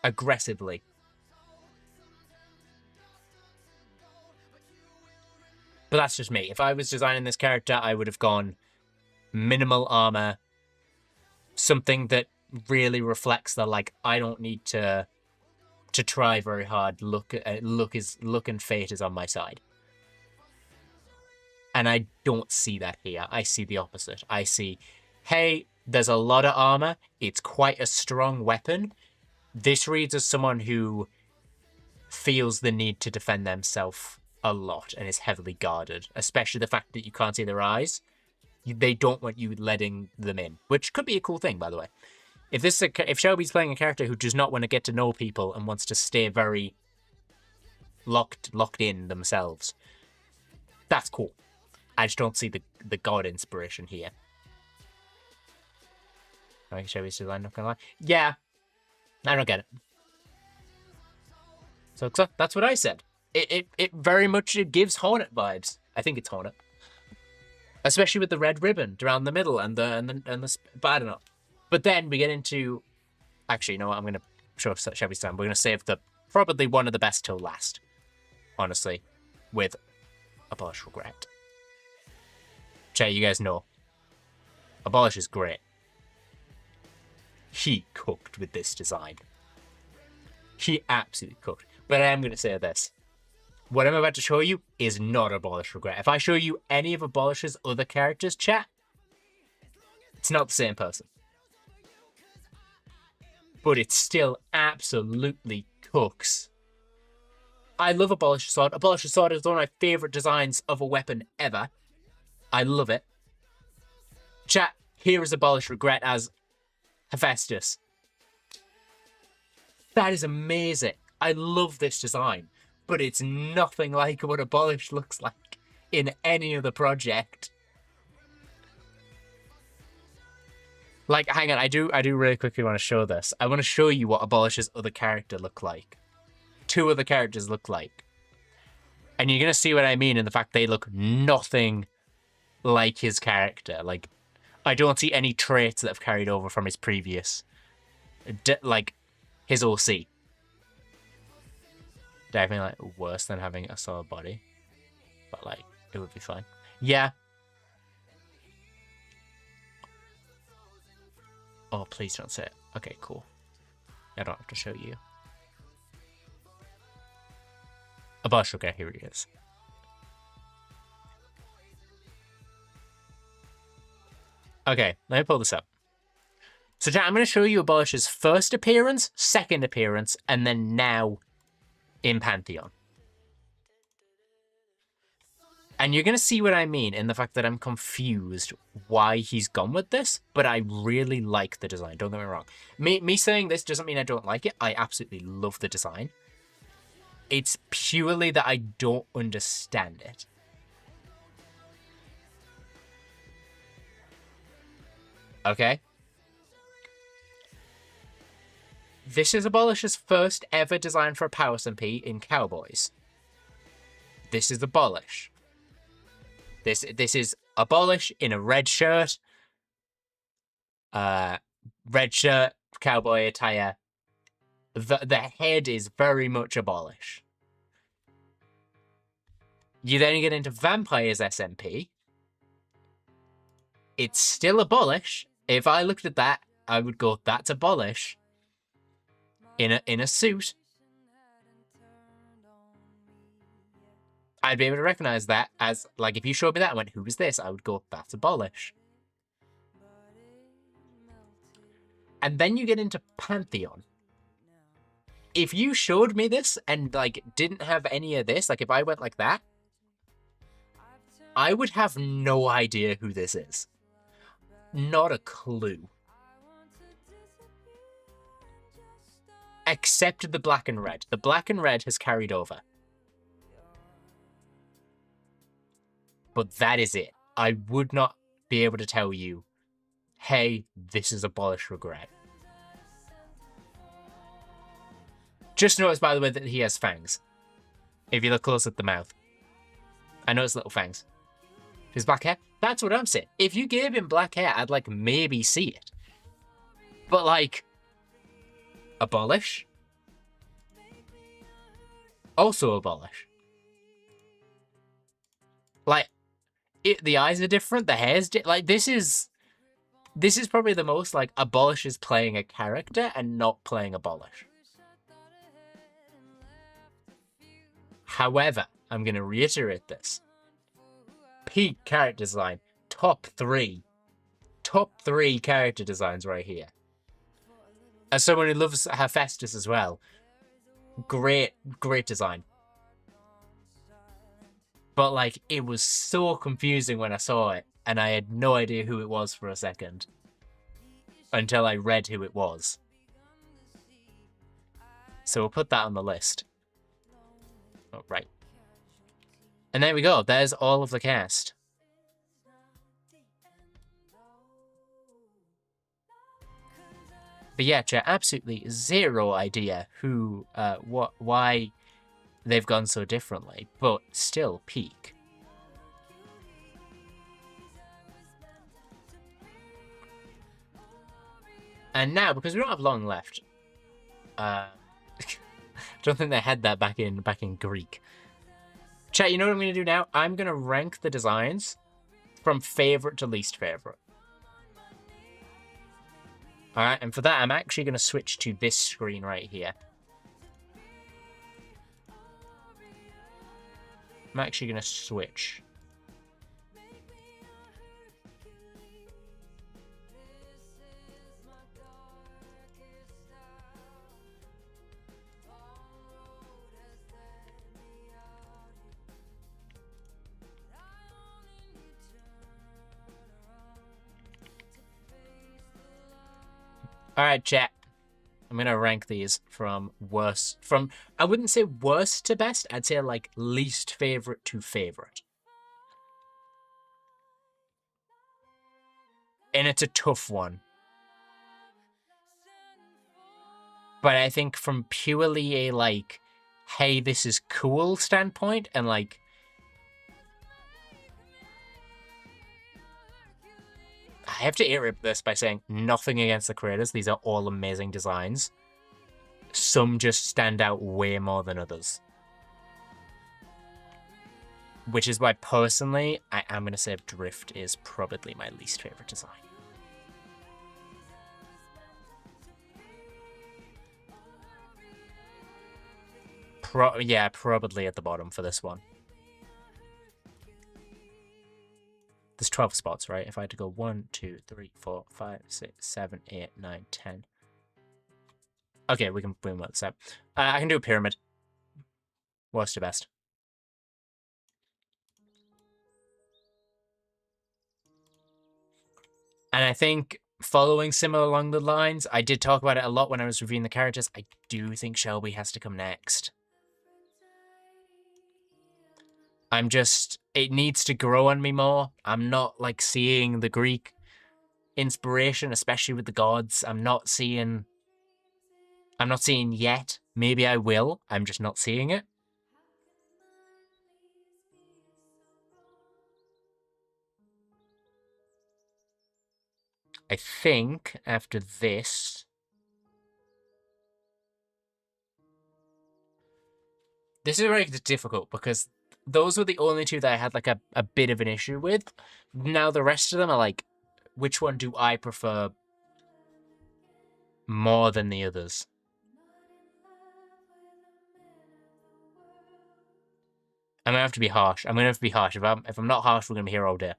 F: aggressively. But that's just me. If I was designing this character, I would have gone minimal armor, something that really reflects the, like, I don't need to try very hard. Luck and fate is on my side. And I don't see that here. I see the opposite. I see, hey, there's a lot of armor. It's quite a strong weapon. This reads as someone who feels the need to defend themselves a lot and is heavily guarded, especially the fact that you can't see their eyes. They don't want you letting them in, which could be a cool thing, by the way. If Shelby's playing a character who does not want to get to know people and wants to stay very locked in themselves, that's cool. I just don't see the god inspiration here. Alright, Shelby's design, not gonna lie. Yeah, I don't get it. So that's what I said. It very much gives Hornet vibes. I think it's Hornet, especially with the red ribbon around the middle and the. But I don't know. But then we get into. Actually, you know what? I'm gonna show Shelby's time. We're gonna save probably one of the best till last. Honestly, with Abolish Regret. Chat, you guys know. Abolish is great. He cooked with this design. He absolutely cooked. But I am going to say this. What I'm about to show you is not Abolish Regret. If I show you any of Abolish's other characters, chat, it's not the same person. But it still absolutely cooks. I love Abolish's Sword. Abolish's Sword is one of my favourite designs of a weapon ever. I love it. Chat, here is Abolish Regret as Hephaestus. That is amazing. I love this design. But it's nothing like what Abolish looks like in any other project. Like, hang on, I do really quickly want to show this. I want to show you what Abolish's other character look like. Two other characters look like. And you're going to see what I mean in the fact they look nothing like his character. Like, I don't see any traits that have carried over from his previous, like, his OC. Definitely, like, worse than having a solid body. But, like, it would be fine. Yeah. Oh, please don't say it. Okay, cool. I don't have to show you. Abolish, okay, here he is. Okay, let me pull this up. So chat, I'm going to show you Abolish's first appearance, second appearance, and then now in Pantheon. And you're going to see what I mean in the fact that I'm confused why he's gone with this, but I really like the design, don't get me wrong. Me saying this doesn't mean I don't like it. I absolutely love the design. It's purely that I don't understand it. Okay? This is Abolish's first ever design for a Power SMP in Cowboys. This is Abolish. This is Abolish in a red shirt. Red shirt, cowboy attire. The head is very much Abolish. You then get into Vampires SMP. It's still Abolish. If I looked at that, I would go, that's Abolish. In a suit. I'd be able to recognize that as, like, if you showed me that and went, who is this? I would go, that's Abolish. And then you get into Pantheon. If you showed me this and, like, didn't have any of this, like, if I went like that, I would have no idea who this is. Not a clue. Except the black and red. The black and red has carried over. But that is it. I would not be able to tell you, hey, this is Abolish Regret. Just notice, by the way, that he has fangs. If you look close at the mouth. I notice little fangs. His black hair? That's what I'm saying. If you gave him black hair, I'd, like, maybe see it. But, like, Abolish? Also Abolish. Like, the eyes are different, the hair's like, this is probably the most, like, Abolish is playing a character and not playing Abolish. However, I'm going to reiterate this. Peak character design. Top 3. Top 3 character designs right here. As someone who loves Hephaestus as well. Great design. But, like, it was so confusing when I saw it, and I had no idea who it was for a second. Until I read who it was. So we'll put that on the list. Oh, right. And there we go. There's all of the cast. But yeah, chat, absolutely zero idea who, why they've gone so differently, but still peak. And now, because we don't have long left, I don't think they had that back in Greek. Chat, you know what I'm going to do now? I'm going to rank the designs from favorite to least favorite. Alright, and for that, I'm actually going to switch to this screen right here. I'm actually going to switch. Alright, chat. I'm going to rank these from worst. I wouldn't say worst to best. I'd say, like, least favorite to favorite. And it's a tough one. But I think from purely a, like, hey, this is cool standpoint, and, like, I have to iterate this by saying nothing against the creators. These are all amazing designs. Some just stand out way more than others. Which is why, personally, I am going to say Drift is probably my least favorite design. Yeah, probably at the bottom for this one. There's 12 spots, right? If I had to go 1, 2, 3, 4, 5, 6, 7, 8, 9, 10. Okay, we can work this out. I can do a pyramid. Worst to best. And I think following similar along the lines, I did talk about it a lot when I was reviewing the characters. I do think Shelby has to come next. It needs to grow on me more. I'm not like seeing the Greek inspiration, especially with the gods. I'm not seeing yet. Maybe I will. I'm just not seeing it. I think after this, this is very difficult because those were the only two that I had like a bit of an issue with. Now the rest of them are like, which one do I prefer more than the others? I'm gonna have to be harsh. If I'm not harsh, we're gonna be here all day.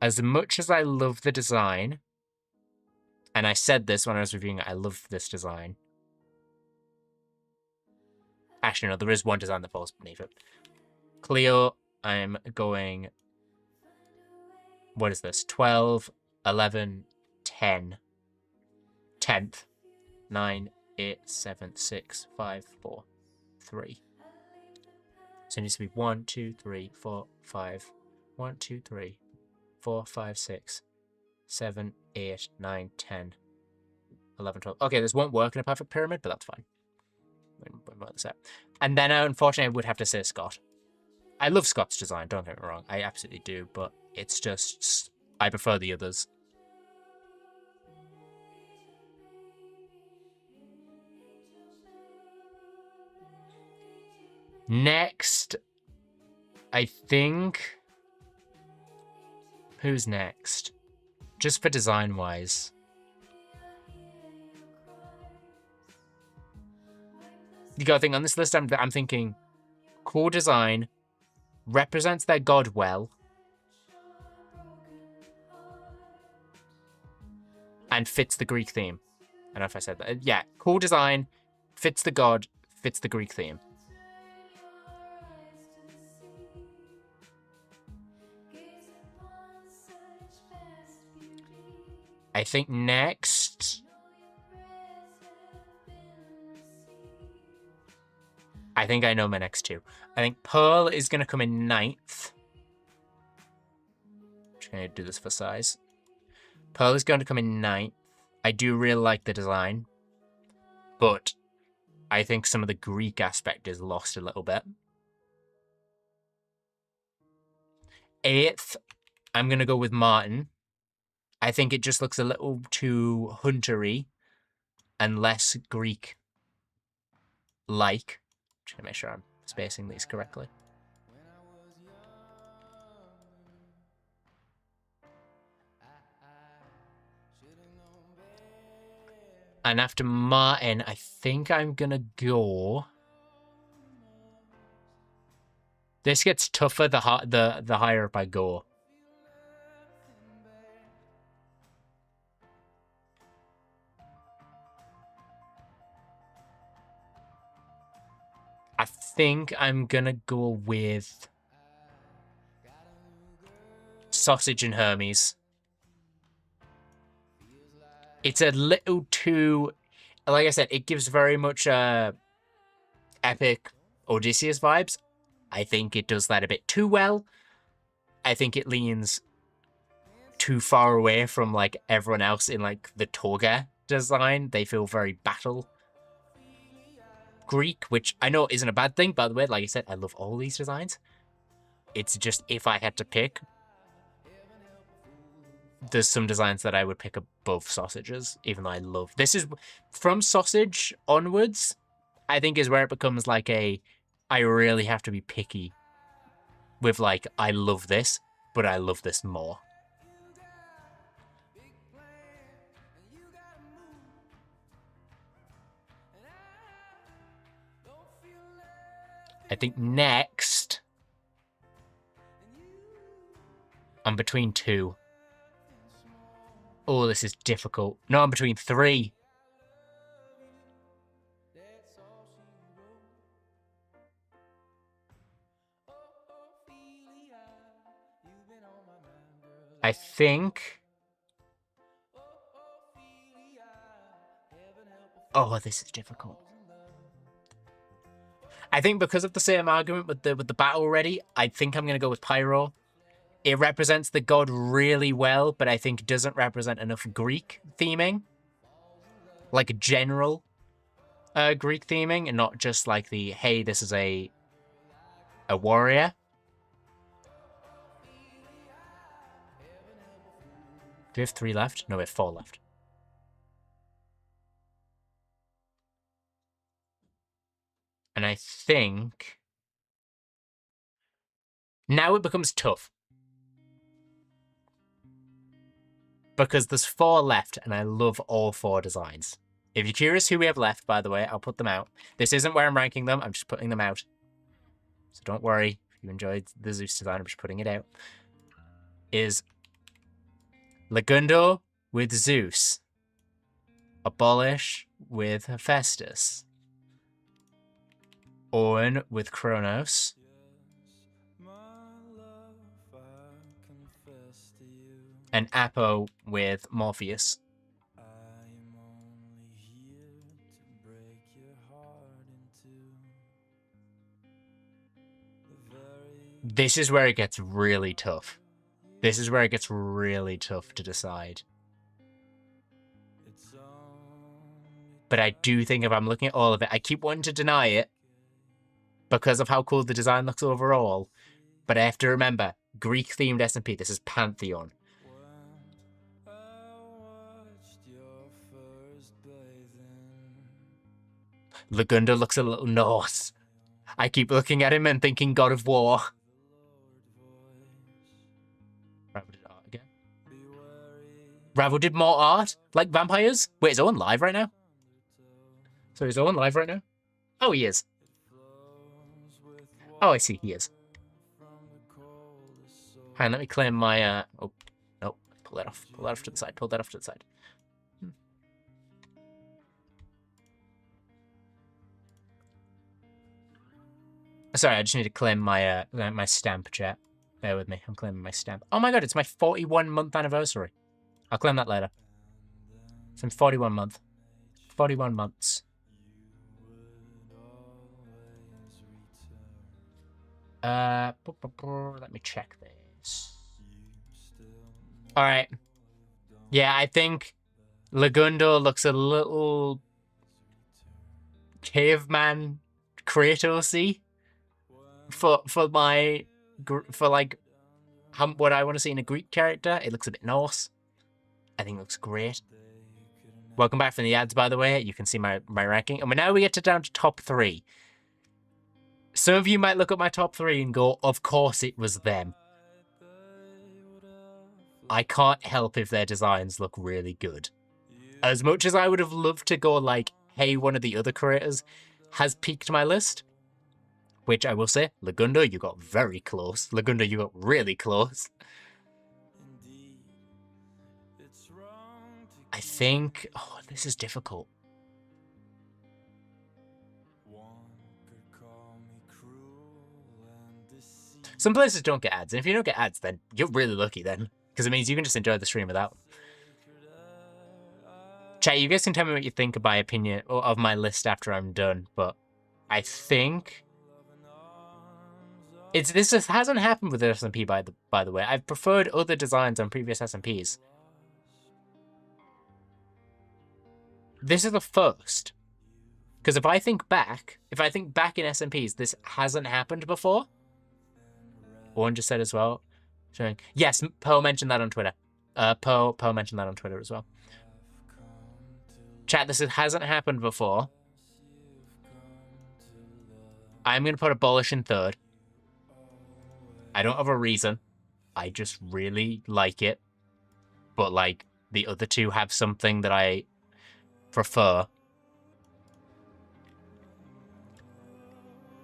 F: As much as I love the design, and I said this when I was reviewing it, I love this design. Actually, no, there is one design that falls beneath it. Cleo, I'm going... What is this? 12, 11, 10. 10th. 9, 8, 7, 6, 5, 4, 3. So it needs to be 1, 2, 3, 4, 5. 1, 2, 3, 4, 5, 6, 7, 8, 9, 10, 11, 12. Okay, this won't work in a perfect pyramid, but that's fine. And then, unfortunately, I would have to say Scott. I love Scott's design, don't get me wrong. I absolutely do, but it's just... I prefer the others. Next, I think... Who's next? Just for design-wise. You gotta think, on this list, I'm thinking cool design, represents their god well, and fits the Greek theme. I don't know if I said that. Yeah, cool design, fits the god, fits the Greek theme. I think next... I think I know my next two. I think Pearl is going to come in 9th. I'm just going to do this for size. Pearl is going to come in 9th. I do really like the design, but I think some of the Greek aspect is lost a little bit. 8th, I'm going to go with Martin. I think it just looks a little too huntery and less Greek-like. Just gonna make sure I'm spacing these correctly. And after Martin, I think I'm gonna go... This gets tougher the higher up I go. I think I'm gonna go with Sausage and Hermes. It's a little too, like I said, it gives very much epic Odysseus vibes. I think it does that a bit too well. I think it leans too far away from like everyone else in like the toga design. They feel very battle Greek, which I know isn't a bad thing, by the way. Like I said, I love all these designs. It's just, if I had to pick, there's some designs that I would pick above Sausages, even though I love... This is, from Sausage onwards, I think is where it becomes like a, I really have to be picky with like, I love this, but I love this more. I think next, I'm between two. Oh, this is difficult. No, I'm between three. I think... Oh, this is difficult. I think because of the same argument with the battle already, I think I'm going to go with Pyro. It represents the god really well, but I think doesn't represent enough Greek theming. Like general Greek theming, and not just like the, hey, this is a warrior. Do we have 3 left? No, we have 4 left. And I think... Now it becomes tough. Because there's 4 left, and I love all 4 designs. If you're curious who we have left, by the way, I'll put them out. This isn't where I'm ranking them, I'm just putting them out. So don't worry, if you enjoyed the Zeus design, I'm just putting it out. Is Lagundo with Zeus. Abolish with Hephaestus. Owen with Kronos. And Apo with Morpheus. This is where it gets really tough. This is where it gets really tough to decide. But I do think if I'm looking at all of it, I keep wanting to deny it because of how cool the design looks overall. But I have to remember, Greek-themed SMP, this is Pantheon. Lagundo looks a little Norse. I keep looking at him and thinking God of War. Ravel did art again. Ravel did more art? Like vampires? Wait, is Owen live right now? So is Owen live right now? Oh, he is. Oh, I see, he is. Hang on, let me claim my, oh, no, pull that off. Pull that off to the side. Pull that off to the side. Sorry, I just need to claim my my stamp, chat. Bear with me, I'm claiming my stamp. Oh my god, it's my 41-month anniversary. I'll claim that later. It's in 41 month. 41 months. Let me check this. Alright. Yeah, I think Lagundo looks a little caveman Kratos-y. For like what I want to see in a Greek character. It looks a bit Norse. I think it looks great. Welcome back from the ads, by the way. You can see my ranking. And now we get down to top 3. Some of you might look at my top 3 and go, of course it was them. I can't help if their designs look really good. As much as I would have loved to go like, hey, one of the other creators has peaked my list. Which I will say, Lagundo, you got very close. Lagundo, you got really close. I think... Oh, this is difficult. Some places don't get ads, and if you don't get ads, then you're really lucky then. Because it means you can just enjoy the stream without. Chat, you guys can tell me what you think of my opinion, or of my list after I'm done, but I think... This hasn't happened with the SMP, by the way. I've preferred other designs on previous SMPs. This is the first. Because if I think back in SMPs, this hasn't happened before. Owen just said as well. Yes, Pearl mentioned that on Twitter. Pearl mentioned that on Twitter as well. Chat, this hasn't happened before. I'm going to put Abolish in 3rd. I don't have a reason. I just really like it. But, like, the other 2 have something that I prefer.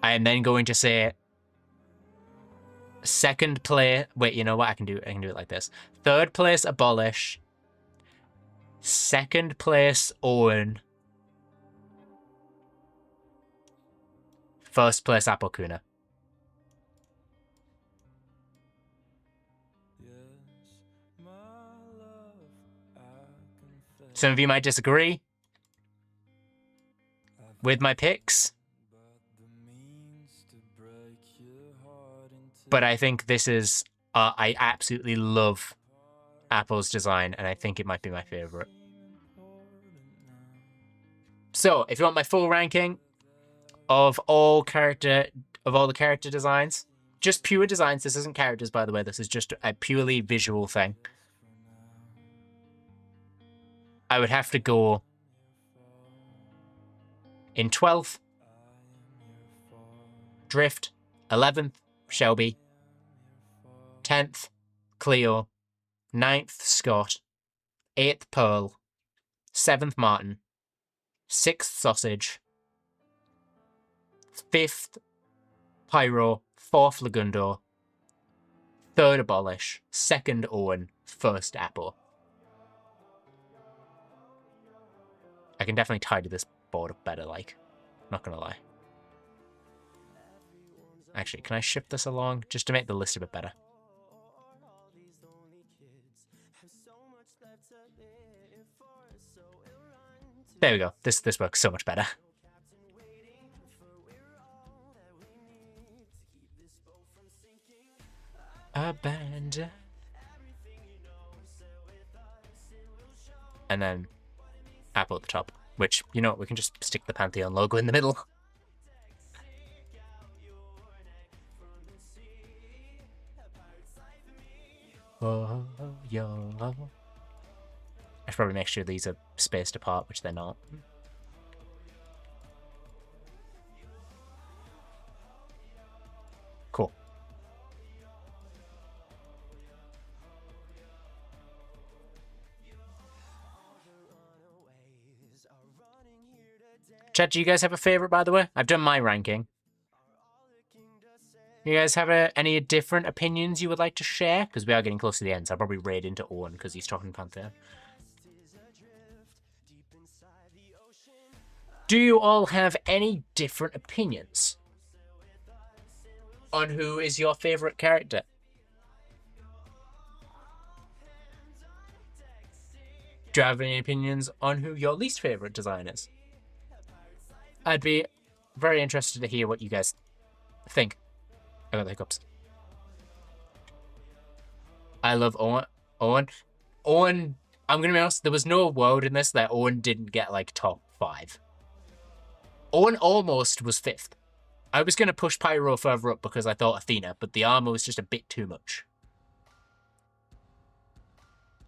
F: I am then going to say second place. Wait, you know what? I can do it like this. Third place, Abolish. Second place, Owen. First place, Apple Kuna. Some of you might disagree with my picks, but I think this is, I absolutely love Apple's design, and I think it might be my favorite. So, if you want my full ranking of all the character designs, just pure designs, this isn't characters, by the way, this is just a purely visual thing. I would have to go in 12th, Drift, 11th, Shelby, 10th, Cleo, 9th, Scott, 8th, Pearl, 7th, Martin, 6th, Sausage, 5th, Pyro, 4th, Lagundo, 3rd, Abolish, 2nd, Owen, 1st, Apple. I can definitely tidy this board up better, like. Not gonna lie. Actually, can I shift this along just to make the list a bit better? There we go. This works so much better. Abandon. And then Apple at the top, which, you know what, we can just stick the Pantheon logo in the middle. Oh, yo. I should probably make sure these are spaced apart, which they're not. Cool. Chat, do you guys have a favorite, by the way? I've done my ranking. You guys have any different opinions you would like to share? Because we are getting close to the end, so I'll probably raid into Owen because he's talking Pantheon. Do you all have any different opinions on who is your favorite character? Do you have any opinions on who your least favorite design is? I'd be very interested to hear what you guys think. I got the hiccups. I love Owen. Owen, I'm going to be honest, there was no world in this that Owen didn't get, like, top 5. Owen almost was 5th. I was going to push Pyro further up because I thought Athena, but the armor was just a bit too much.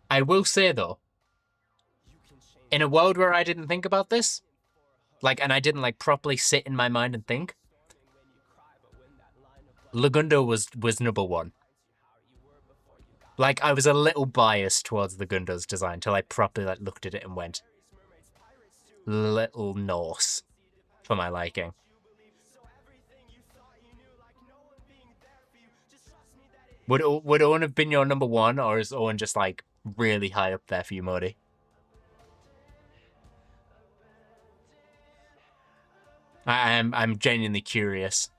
F: I will say, though, in a world where I didn't think about this, like, and I didn't, like, properly sit in my mind and think, Lagundo was number 1. Like, I was a little biased towards Lagundo's design till I properly, like, looked at it and went, little Norse for my liking. Would Owen have been your number 1, or is Owen just, like, really high up there for you, Modi? I'm genuinely curious.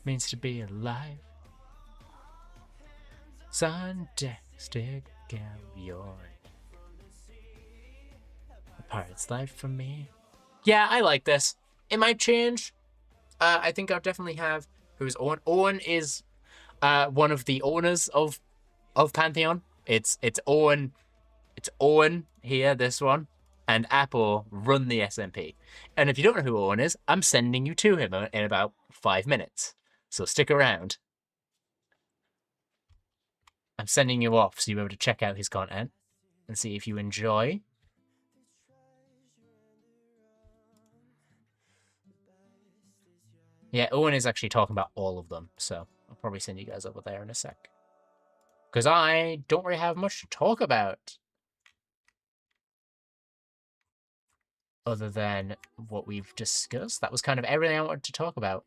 F: Means to be alive. Sunday, stick out your a pirate's life for me. Yeah, I like this. It might change. I think I'll definitely have who's Owen. Owen is one of the owners of Pantheon. It's Owen. It's Owen here, this one, and Apple run the SMP. And if you don't know who Owen is, I'm sending you to him in about 5 minutes. So stick around. I'm sending you off so you'll be able to check out his content and see if you enjoy. Yeah, Owen is actually talking about all of them, so I'll probably send you guys over there in a sec. Because I don't really have much to talk about. other than what we've discussed. That was kind of everything I wanted to talk about.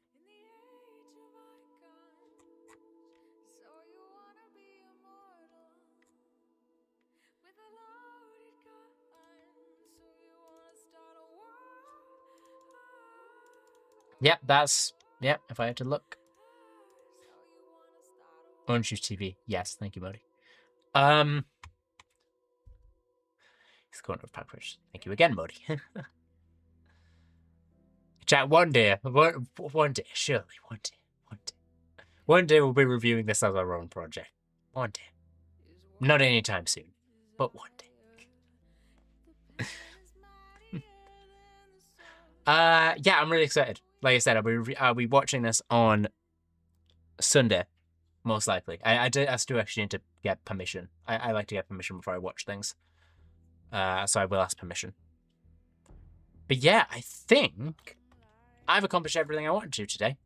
F: Yep, that's... Yep, if I had to look. Orange Juice TV. Yes, thank you, Modi. He's going to Packridge. Thank you again, Modi. Chat, one day, surely, one day we'll be reviewing this as our own project. One day. Not anytime soon, but one day. Yeah, I'm really excited. Like I said, I'll be watching this on Sunday, most likely. I do actually need to get permission. I like to get permission before I watch things. So I will ask permission. But yeah, I think I've accomplished everything I wanted to today.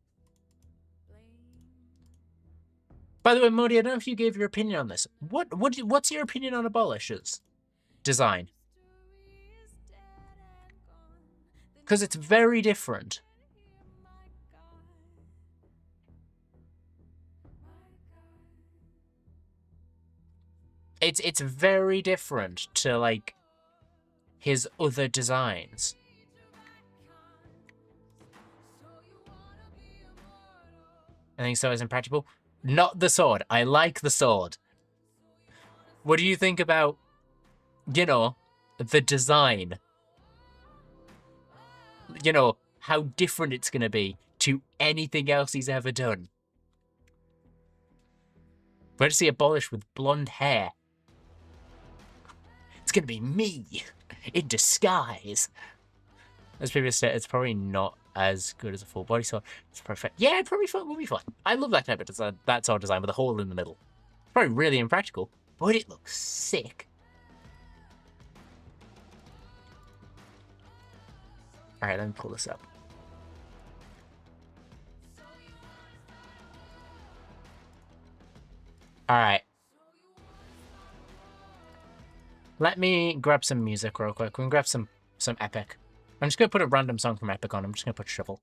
F: By the way, Modi, I don't know if you gave your opinion on this. What's your opinion on Abolish's design? Because it's very different. It's very different to, like, his other designs. I think so is impractical. Not the sword. I like the sword. What do you think about, you know, the design? You know, how different it's going to be to anything else he's ever done. We're to see Abolish with blonde hair. It's going to be me in disguise. As previous said, it's probably not as good as a full body sword. It's perfect. Yeah, it probably will be fun. I love that type of design, that sword design with a hole in the middle. It's probably really impractical, but it looks sick. Alright, let me pull this up. Alright. Let me grab some music real quick. We can grab some Epic. I'm just going to put a random song from Epic on. I'm just going to put Shuffle.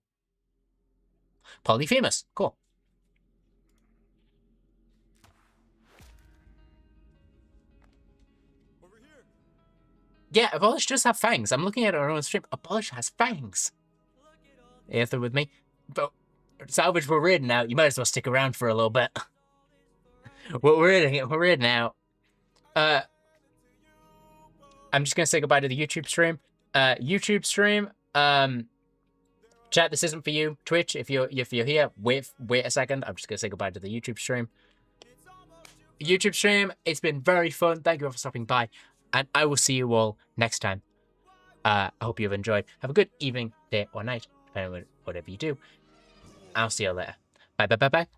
F: Polyphemus. Cool.
B: Over here.
F: Yeah, Abolish does have fangs. I'm looking at it on our own stream. Abolish has fangs. Are you with me? But Salvage, we're reading now. You might as well stick around for a little bit. We're reading out. I'm just going to say goodbye to the YouTube stream. YouTube stream, chat, this isn't for you. Twitch, if you're here, wait a second. I'm just gonna say goodbye to the YouTube stream. YouTube stream, it's been very fun. Thank you all for stopping by, and I will see you all next time. I hope you've enjoyed. Have a good evening, day, or night, depending on whatever you do. I'll see you later. Bye.